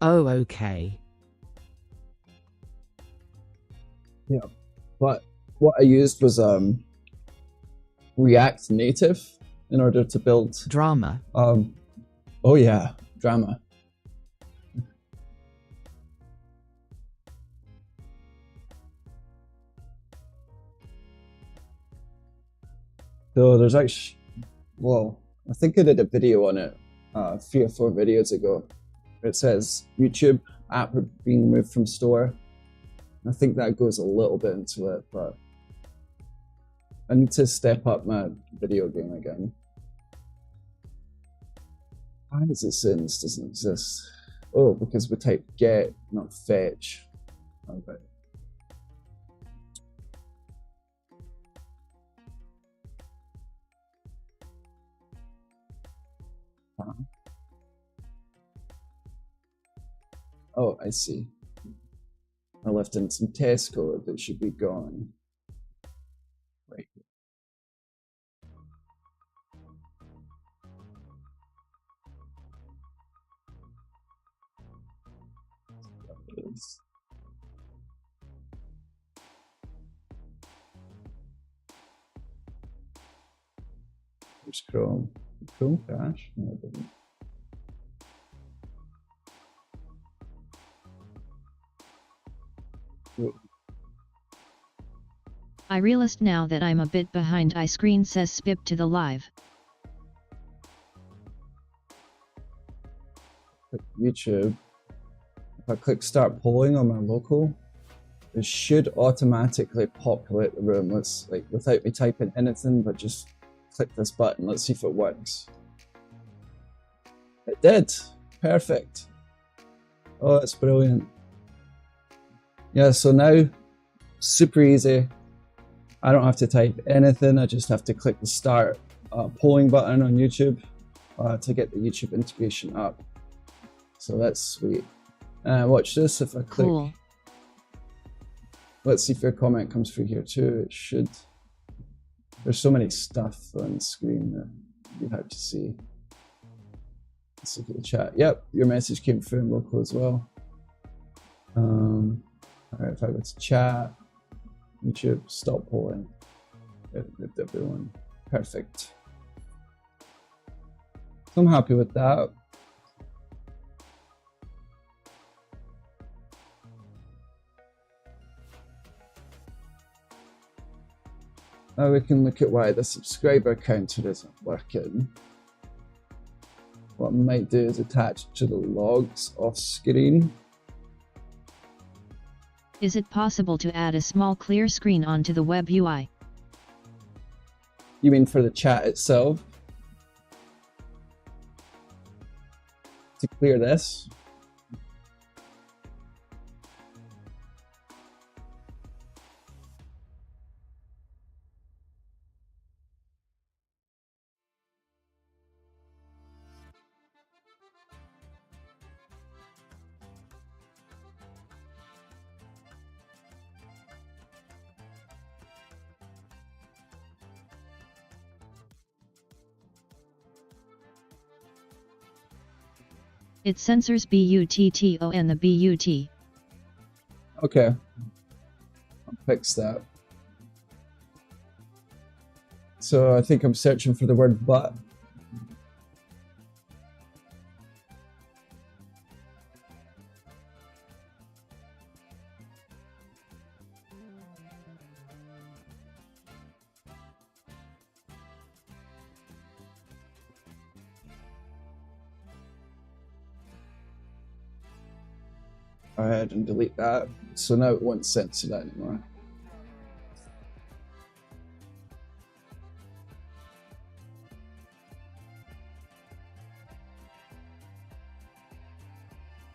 Oh, okay.
Yeah, but what I used was React Native in order to build
Drama.
Oh yeah, drama. So there's actually, well, I think I did a video on it 3 or 4 videos ago. It says YouTube app being removed from store. I think that goes a little bit into it, but I need to step up my video game again. Why is it saying this doesn't exist? Oh, because we type get, not fetch. Okay. Oh, I see. I left in some test code that should be gone. Right. There's Chrome. Did Chrome crash? No, it didn't.
I realized now that I'm a bit behind. Screen says spip to the live.
YouTube. If I click start polling on my local, it should automatically populate the room. Let's, like, without me typing anything, but just click this button. Let's see if it works. It did. Perfect. Oh, that's brilliant. Yeah, so now super easy. I don't have to type anything. I just have to click the start polling button on YouTube to get the YouTube integration up. So that's sweet. Watch this. If I click,
cool.
Let's see if your comment comes through here too. It should. There's so many stuff on the screen that you have to see. Let's look at the chat. Yep, your message came through in local as well. All right, if I go to chat, YouTube, stop polling. It moved everyone. Perfect. So I'm happy with that. Now we can look at why the subscriber counter isn't working. What I might do is attach it to the logs off screen.
Is it possible to add a small clear screen onto the web UI?
You mean for the chat itself? To clear this?
It censors butto and the but.
Okay. I'll fix that. So I think I'm searching for the word but. Go ahead and delete that. So now it won't censor that anymore.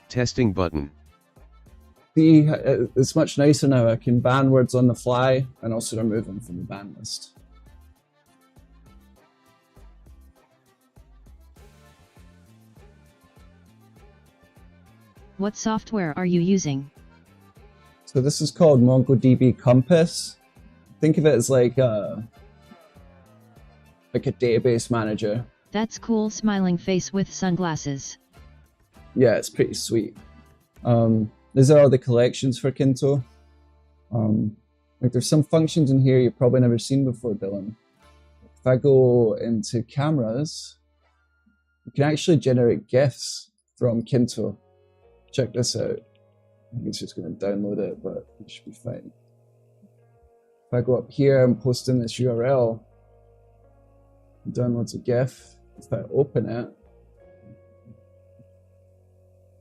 Testing button.
See, it's much nicer now. I can ban words on the fly and also remove them from the ban list.
What software are you using?
So this is called MongoDB Compass. Think of it as like a database manager.
That's cool, smiling face with sunglasses.
Yeah, it's pretty sweet. These are all the collections for Kynto. Like there's some functions in here you've probably never seen before, Dylan. If I go into cameras, you can actually generate GIFs from Kynto. Check this out. I think it's just going to download it, but it should be fine. If I go up here and post in this URL, it downloads a GIF. If I open it,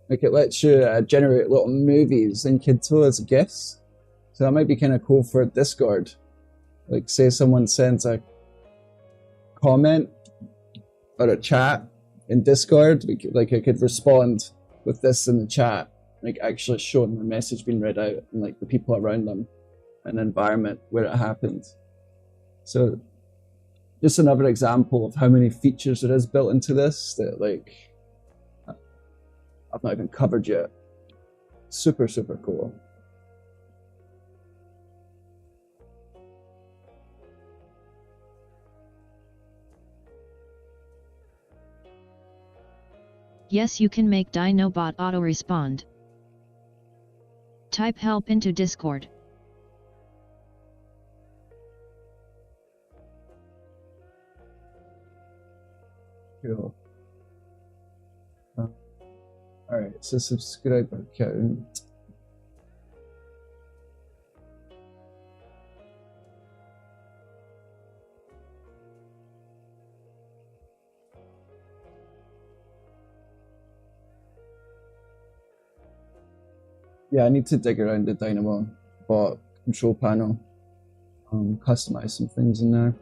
like it lets you generate little movies in Kynto as GIFs. So that might be kind of cool for Discord. Like say someone sends a comment or a chat in Discord, like I could respond with this in the chat, like actually showing the message being read out and like the people around them and the environment where it happened. So just another example of how many features there is built into this that like I've not even covered yet. Super, super cool.
Yes, you can make Dinobot auto-respond. Type help into Discord.
Cool. Alright, so subscriber count. Yeah, I need to dig around the Dinobot control panel, customize some things in there.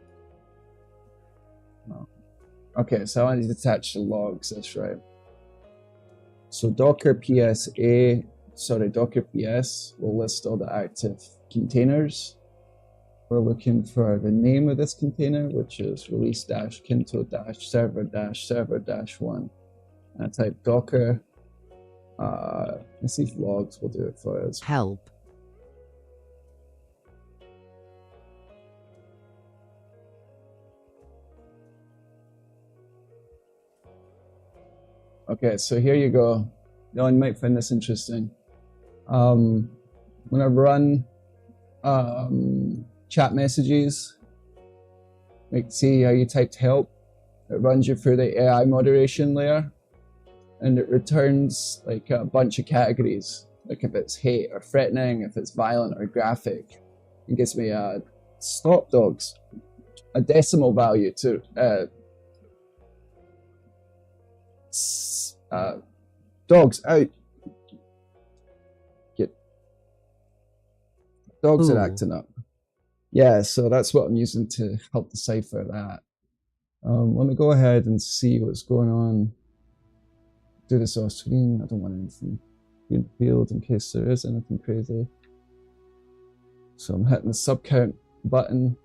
Okay, so I need to attach the logs, that's right. So Docker PS will list all the active containers. We're looking for the name of this container, which is release-kynto-server-server-1. And I type Docker. Let's see if logs will do it for us.
Help.
Okay, so here you go. You might find this interesting. When I run chat messages, like see how you typed help, it runs you through the AI moderation layer, and it returns like a bunch of categories, like if it's hate or threatening, if it's violent or graphic. It gives me stop dogs, a decimal value to dogs out. Get dogs are acting up. Yeah, so that's what I'm using to help decipher that. Let me go ahead and see what's going on. Do this off screen. I don't want anything in field in case there is anything crazy. So I'm hitting the sub count button.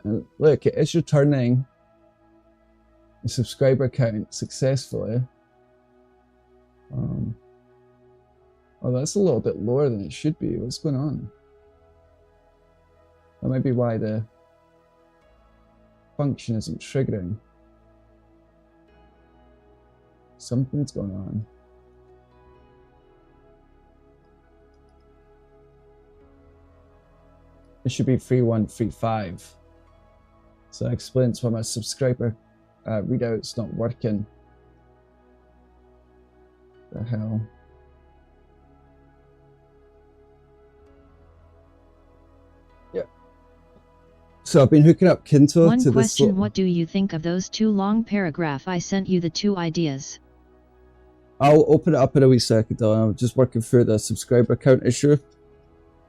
And look, it is returning the subscriber count successfully. Oh, that's a little bit lower than it should be. What's going on? That might be why the function isn't triggering. Something's going on. It should be 3135. So that explains why my subscriber readout's not working. The hell. Yeah. So I've been hooking up Kynto
One
to this.
question: what do you think of those two long paragraph? I sent you the 2 ideas.
I'll open it up in a wee second. I'm just working through the subscriber count issue.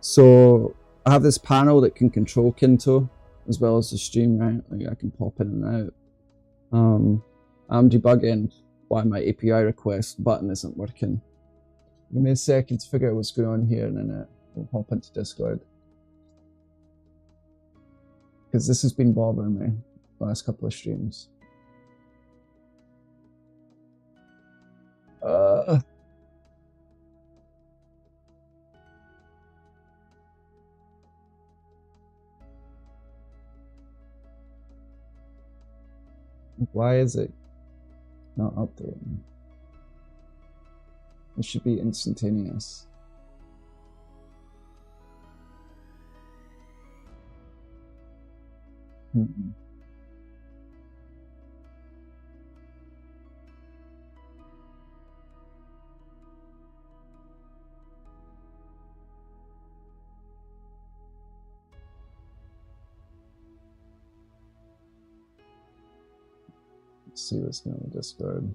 So I have this panel that can control Kynto as well as the stream, right? Like I can pop in and out. I'm debugging why my API request button isn't working. Give me a second to figure out what's going on here, and then we'll hop into Discord. Because this has been bothering me the last couple of streams. Why is it not updating? It should be instantaneous. Let's see what's going on with Discord.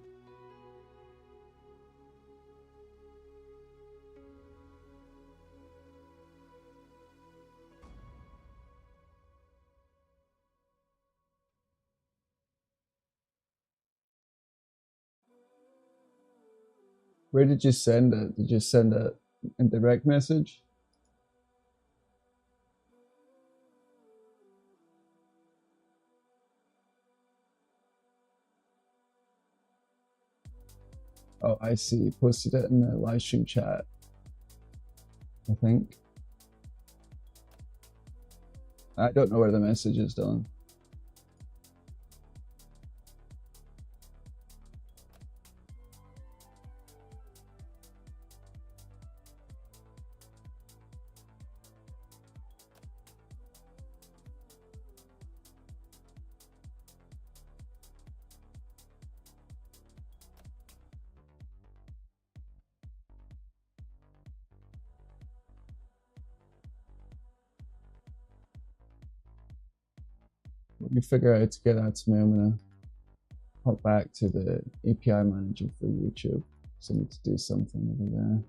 Where did you send it? Did you send it in direct message? Oh, I see. You posted it in the live stream chat, I think. I don't know where the message is, Dylan. Let me figure out how to get that to me. I'm gonna hop back to the API manager for YouTube. So I need to do something over there.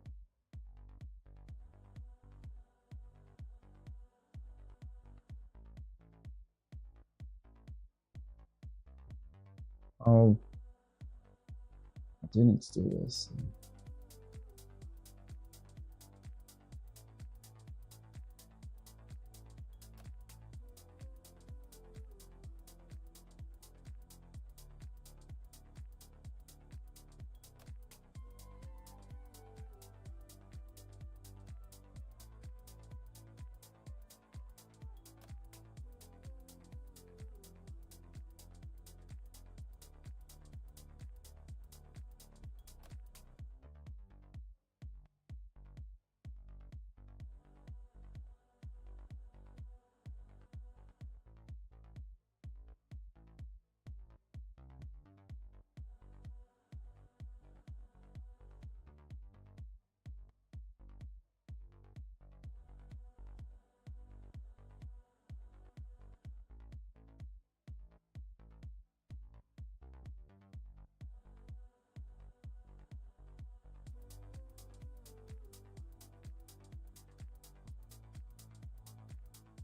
Oh, I do need to do this.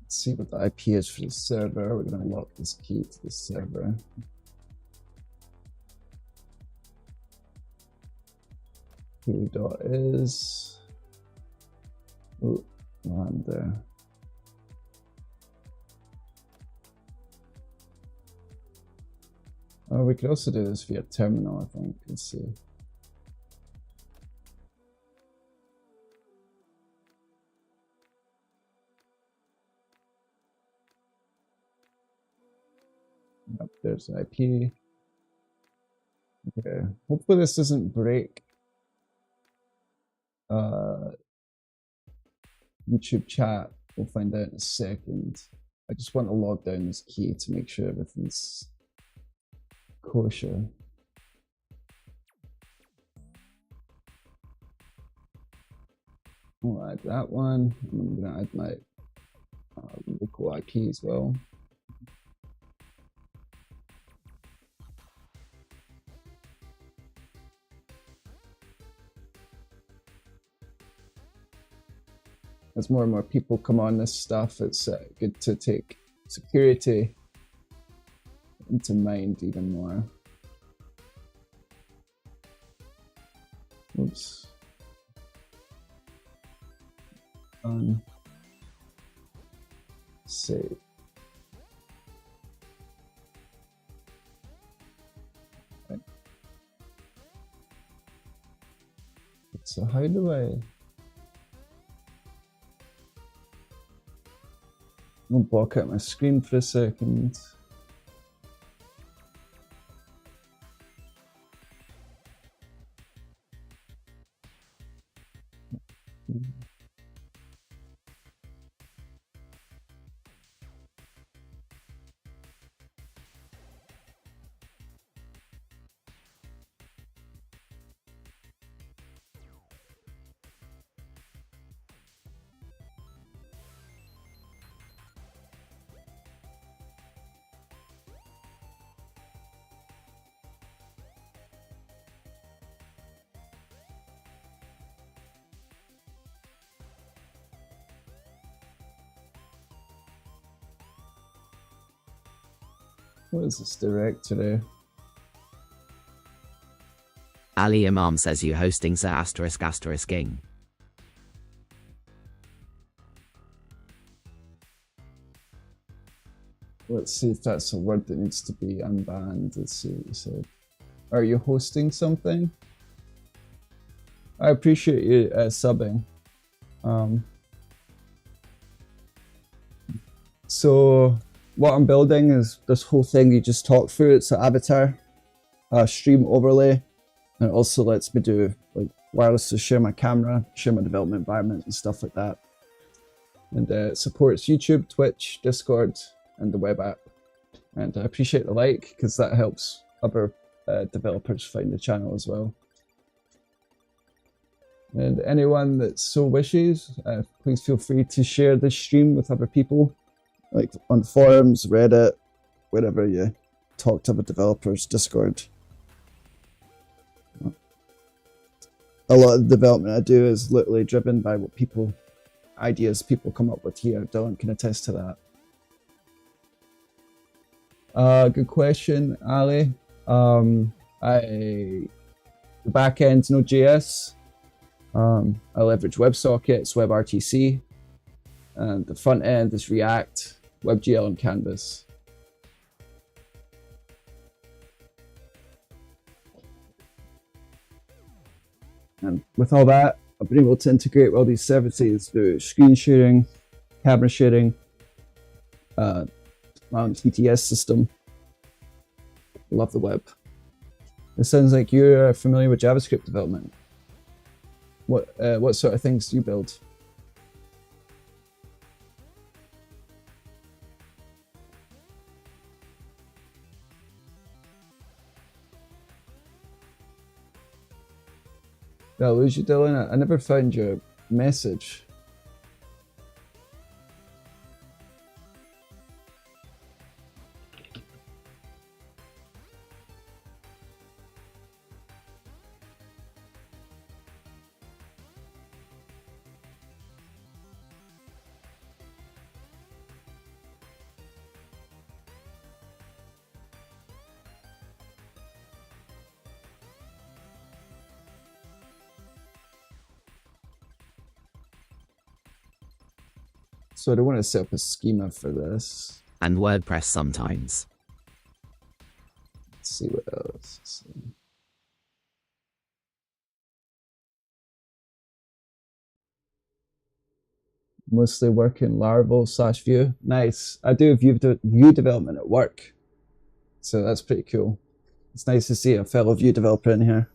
Let's see what the IP is for the server. We're going to lock this key to the server. Who.is. Oh, land there. Oh, we could also do this via terminal, I think. Let's see. Yep, there's an IP. Okay, hopefully this doesn't break YouTube chat. We'll find out in a second. I just want to log down this key to make sure everything's kosher. I'll add that one. I'm going to add my local IP as well. As more and more people come on this stuff, it's good to take security into mind even more. Oops. Save. Right. So how do I? I'll block out my screen for a second. What is this directory?
Ali Imam says you hosting sa ***ing.
Let's see if that's a word that needs to be unbanned. Let's see what you said. Are you hosting something? I appreciate you subbing. So what I'm building is this whole thing you just talked through. It's an avatar, stream overlay, and it also lets me do like wirelessly share my camera, share my development environment and stuff like that. And it supports YouTube, Twitch, Discord, and the web app. And I appreciate the like because that helps other developers find the channel as well. And anyone that so wishes, please feel free to share this stream with other people, like on forums, Reddit, wherever you talk to other developers, Discord. A lot of the development I do is literally driven by what ideas people come up with here. Dylan can attest to that. Good question, Ali. The backend's nodejs. I leverage WebSockets, WebRTC, and the front end is React, WebGL, and Canvas. And with all that, I've been able to integrate all these services through screen sharing, camera sharing, my own TTS system. Love the web. It sounds like you're familiar with JavaScript development. What sort of things do you build? Did I lose you, Dylan? I never found your message. So I don't want to set up a schema for this.
And WordPress sometimes.
Let's see what else. Mostly work in Laravel / Vue. Nice. I do Vue development at work, so that's pretty cool. It's nice to see a fellow Vue developer in here.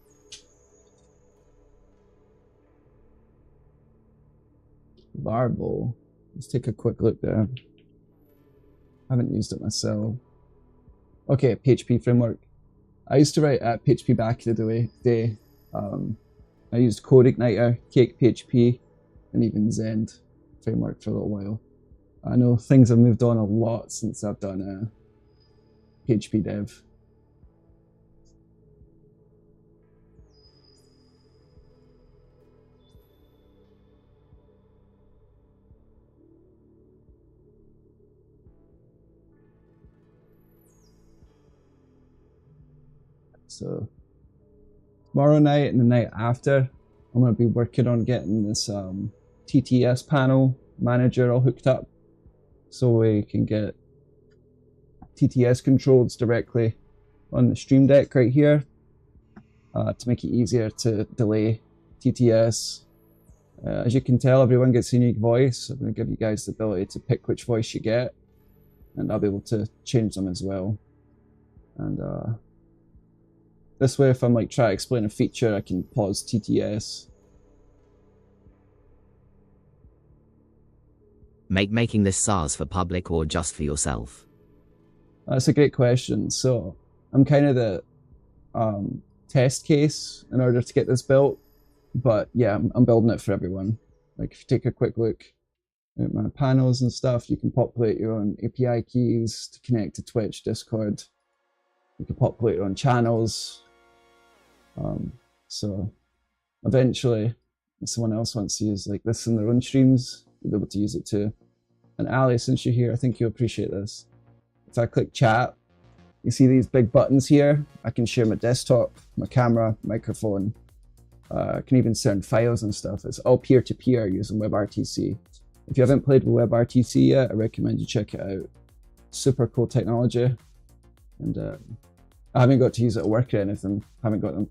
Laravel. Let's take a quick look there. I haven't used it myself. Okay, PHP framework. I used to write at PHP back in the day. I used CodeIgniter, Cake PHP, and even Zend framework for a little while. I know things have moved on a lot since I've done PHP dev. So tomorrow night and the night after, I'm going to be working on getting this TTS panel manager all hooked up, so we can get TTS controls directly on the Stream Deck right here to make it easier to delay TTS. As you can tell, everyone gets a unique voice. I'm going to give you guys the ability to pick which voice you get, and I'll be able to change them as well. And this way, if I'm like trying to explain a feature, I can pause TTS.
Making this SaaS for public or just for yourself?
That's a great question. So I'm kind of the test case in order to get this built, but yeah, I'm building it for everyone. Like if you take a quick look at my panels and stuff, you can populate your own API keys to connect to Twitch, Discord. You can populate your own channels. So eventually, if someone else wants to use like this in their own streams, you'll be able to use it too. And Ali, since you're here, I think you'll appreciate this. If I click chat, you see these big buttons here. I can share my desktop, my camera, microphone. I can even send files and stuff. It's all peer-to-peer using WebRTC. If you haven't played with WebRTC yet, I recommend you check it out. Super cool technology. And I haven't got to use it at work or anything. I haven't got them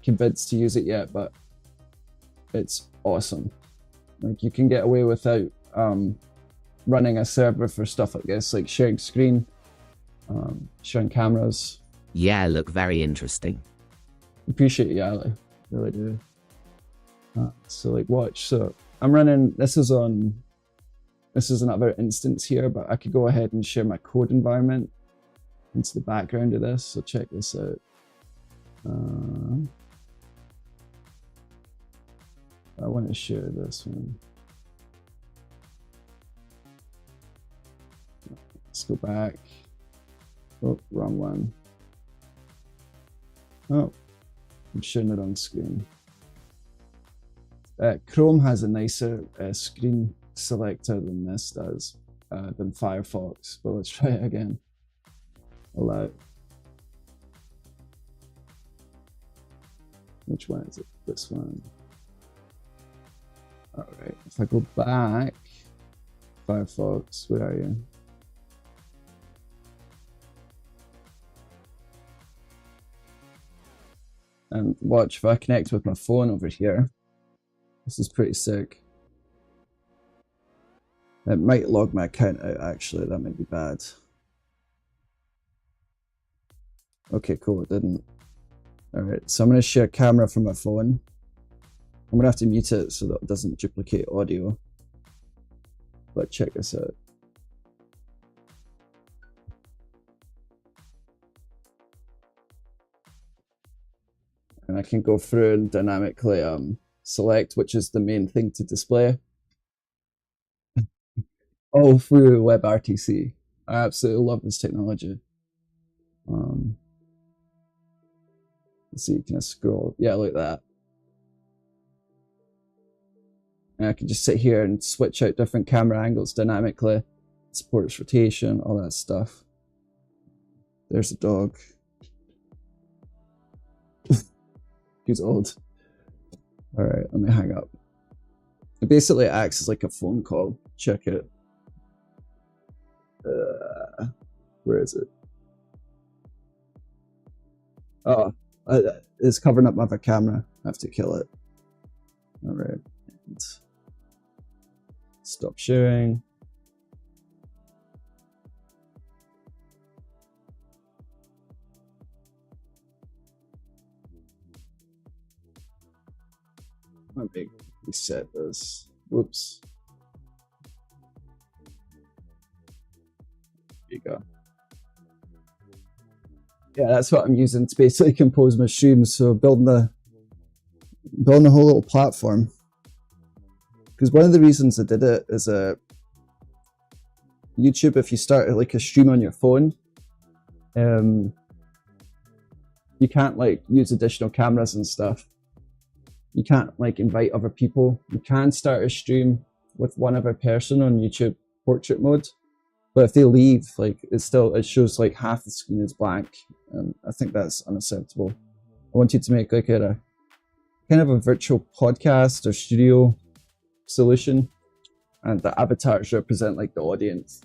convinced to use it yet, but it's awesome. Like you can get away without running a server for stuff like this, like sharing screen, sharing cameras.
Yeah, look very interesting.
Appreciate you, Ali. Really do. So like watch. So I'm running, this is another instance here, but I could go ahead and share my code environment into the background of this. So check this out. I want to share this one. Let's go back. Oh, wrong one. Oh, I'm sharing it on screen. Chrome has a nicer screen selector than this does, than Firefox, but let's try it again. Allow. Which one is it? This one. All right, if I go back, Firefox, where are you? And watch, if I connect with my phone over here, this is pretty sick. It might log my account out, actually, that might be bad. Okay, cool, it didn't. All right, so I'm gonna share camera from my phone. I'm gonna have to mute it so that it doesn't duplicate audio. But check this out. And I can go through and dynamically select which is the main thing to display. All through WebRTC. I absolutely love this technology. Let's see, can I scroll? Yeah, like that. And I can just sit here and switch out different camera angles dynamically. It supports rotation, all that stuff. There's the dog. He's old. All right, let me hang up. It basically acts as like a phone call. Check it. Where is it? Oh, it's covering up my other camera. I have to kill it. All right. And stop sharing. Let me reset this. Whoops. There you go. Yeah, that's what I'm using to basically compose my streams. So building a whole little platform. Because one of the reasons I did it is YouTube, if you start like a stream on your phone, you can't like use additional cameras and stuff. You can't like invite other people. You can start a stream with one other person on YouTube portrait mode, but if they leave, like it shows like half the screen is blank, and I think that's unacceptable. I wanted to make like a kind of a virtual podcast or studio solution, and the avatars represent like the audience.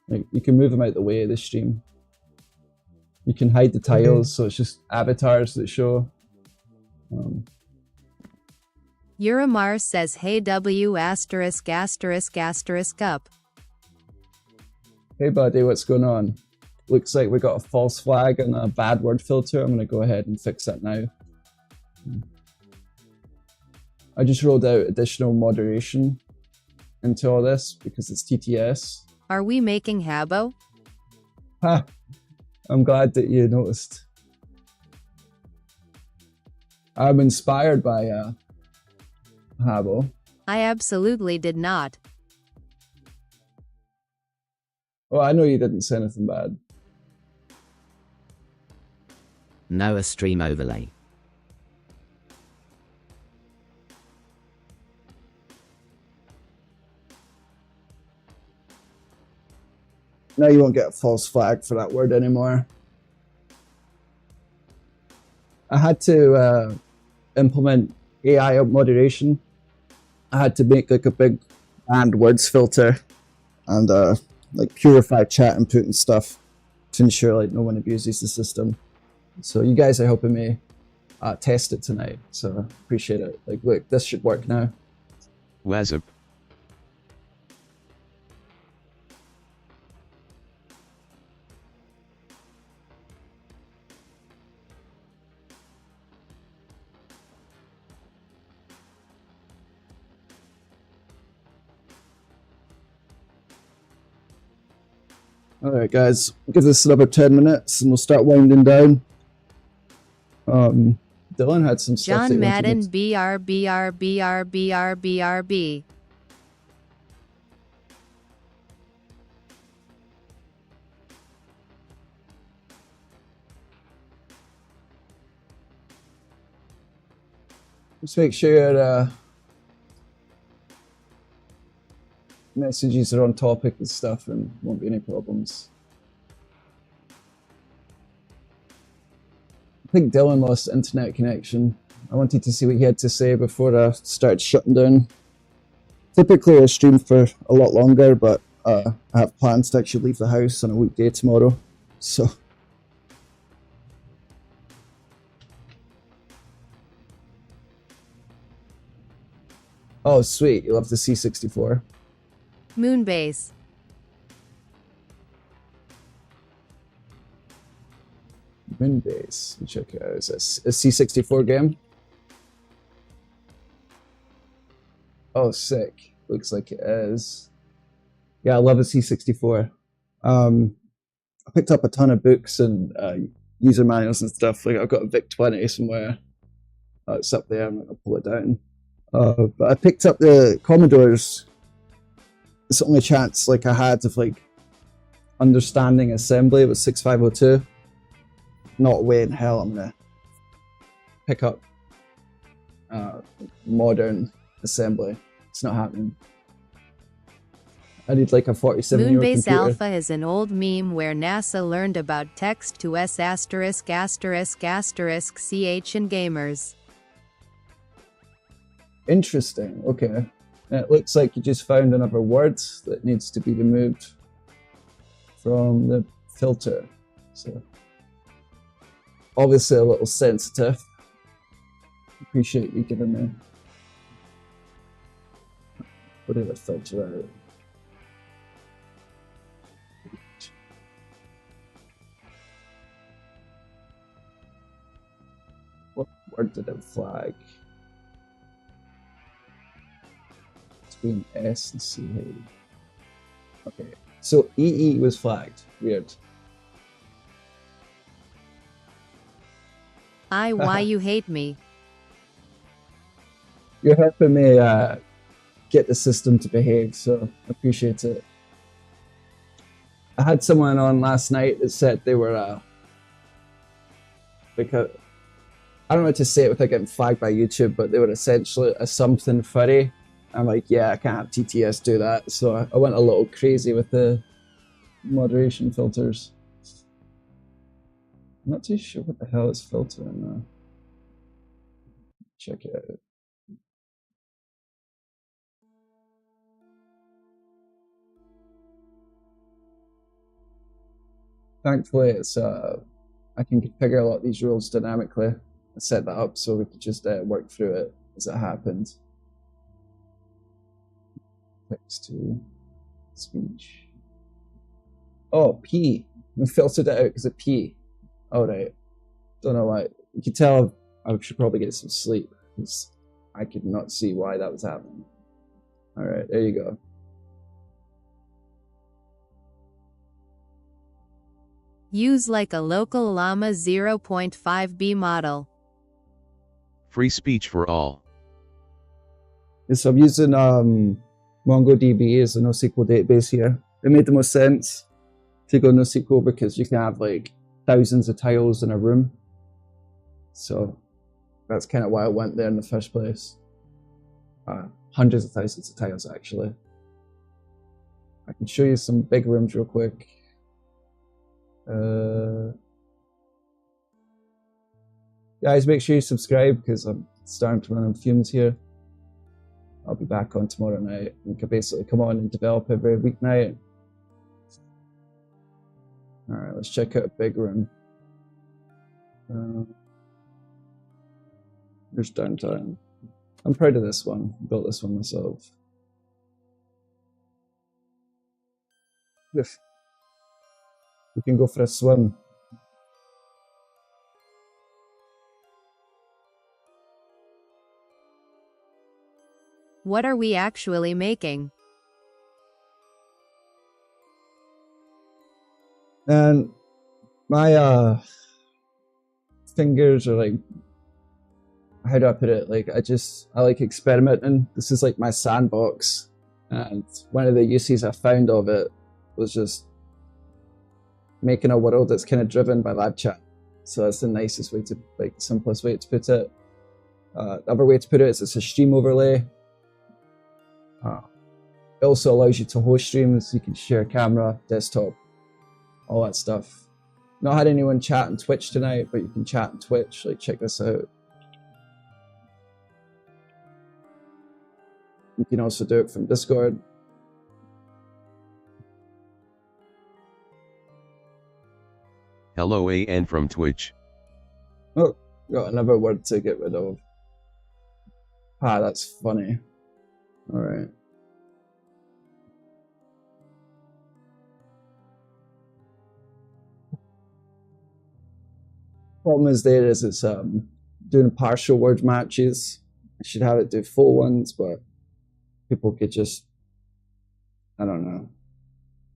Like you can move them out the way of the stream. You can hide the titles, so it's just avatars that show.
Uramar says, hey W asterisk asterisk asterisk up.
Hey buddy, what's going on? Looks like we got a false flag and a bad word filter. I'm gonna go ahead and fix that now. I just rolled out additional moderation into all this because it's TTS.
Are we making Habbo?
Ha! I'm glad that you noticed. I'm inspired by Habbo.
I absolutely did not.
Well, I know you didn't say anything bad.
Noah stream overlay.
Now you won't get a false flag for that word anymore. I had to implement AI moderation. I had to make like a big banned words filter and like purify chat input and stuff to ensure like no one abuses the system. So you guys are helping me test it tonight, so appreciate it. Like, look, this should work now.
WhatsApp.
All right, guys, give this another 10 minutes and we'll start winding down. Dylan had some stuff.
John Madden BRBRBRBRBRB.
Just make sure your messages are on topic and stuff and won't be any problems. I think Dylan lost internet connection. I wanted to see what he had to say before I started shutting down. Typically I stream for a lot longer, but I have plans to actually leave the house on a weekday tomorrow. So oh sweet, you love the C64.
Moonbase.
Moonbase, check it out. Is this a C64 game? Oh, sick. Looks like it is. Yeah, I love a C64. I picked up a ton of books and user manuals and stuff. Like I've got a VIC-20 somewhere. It's up there. I'm not gonna pull it down. But I picked up the Commodore's. It's the only chance like I had of like understanding assembly. It was 6502. Not a way in hell I'm gonna pick up modern assembly. It's not happening. I need like a 47-year-old
Moonbase
computer.
Alpha is an old meme where NASA learned about text to S asterisk asterisk asterisk CH and gamers.
Interesting. Okay. It looks like you just found another word that needs to be removed from the filter. So obviously a little sensitive. Appreciate you giving me putting the filter out. What word did it flag? between S and C. Okay, so EE was flagged. Weird.
Why you hate me?
You're helping me get the system to behave, so I appreciate it. I had someone on last night that said they were because I don't know how to say it without getting flagged by YouTube, but they were essentially a something furry. I'm like, yeah, I can't have TTS do that, so I went a little crazy with the moderation filters. I'm not too sure what the hell is filtering now. Check it out. Thankfully, it's I can configure a lot of these rules dynamically. I set that up so we could just work through it as it happened. Text to speech. Oh, P. We filtered it out because of P. All right. Don't know why. You can tell I should probably get some sleep because I could not see why that was happening. All right, there you go.
Use like a local llama 0.5b model.
Free speech for all.
So I'm using MongoDB as a NoSQL database here. It made the most sense to go NoSQL because you can have like thousands of tiles in a room. So that's kind of why I went there in the first place. Hundreds of thousands of tiles actually. I can show you some big rooms real quick. Guys, make sure you subscribe because I'm starting to run on fumes here. I'll be back on tomorrow night. We can basically come on and develop every weeknight. Alright, let's check out a big room. There's downtown. I'm proud of this one. I built this one myself. Yes. We can go for a swim.
What are we actually making?
And my fingers are like, how do I put it? Like I like experimenting. This is like my sandbox. And one of the uses I found of it was just making a world that's kind of driven by lab chat. So that's the nicest way to, like, simplest way to put it. The other way to put it is it's a stream overlay. It also allows you to host streams. You can share camera, desktop, all that stuff. Not had anyone chat on Twitch tonight, but you can chat on Twitch. Like, check this out. You can also do it from Discord.
Hello AN from Twitch.
Oh, got another word to get rid of. Ah, that's funny. Alright. Problem is there is it's doing partial word matches. I should have it do full ones, but people could just, I don't know.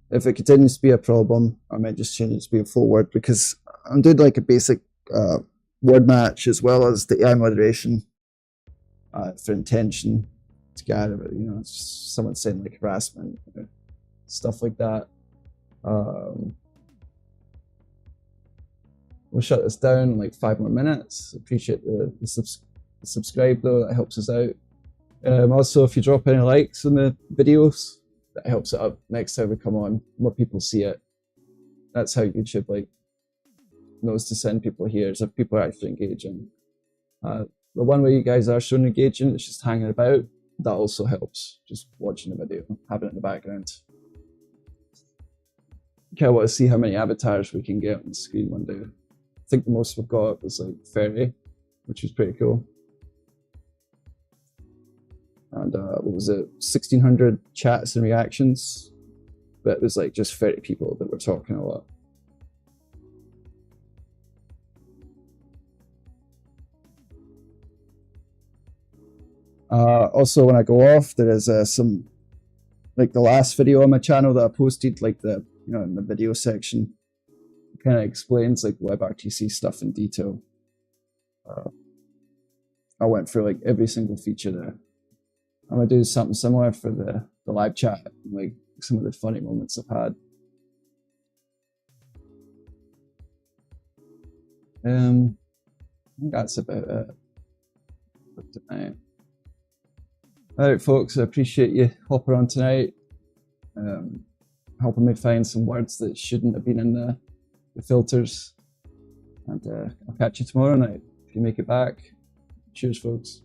If it continues to be a problem, I might just change it to be a full word because I'm doing like a basic word match as well as the AI moderation for intention to get out of it. You know, someone saying like harassment, stuff like that. We'll shut this down in like 5 more minutes. Appreciate the subscribe though, that helps us out. Also, if you drop any likes on the videos, that helps it up next time we come on. More people see it. That's how YouTube like knows to send people here, is if people are actually engaging. The one way you guys are showing engaging is just hanging about. That also helps. Just watching the video, having it in the background. Okay, I want to see how many avatars we can get on the screen one day. I think the most we've got was like 30, which is pretty cool. And what was it, 1,600 chats and reactions, but it was like just 30 people that were talking a lot. Also, when I go off, there is some, like the last video on my channel that I posted, like the, you know, in the video section, kind of explains like WebRTC stuff in detail. I went through like every single feature there. I'm gonna do something similar for the live chat, like some of the funny moments I've had. I think that's about it for tonight. Alright folks, I appreciate you hopping on tonight, helping me find some words that shouldn't have been in the filters. And I'll catch you tomorrow night if you make it back. Cheers folks.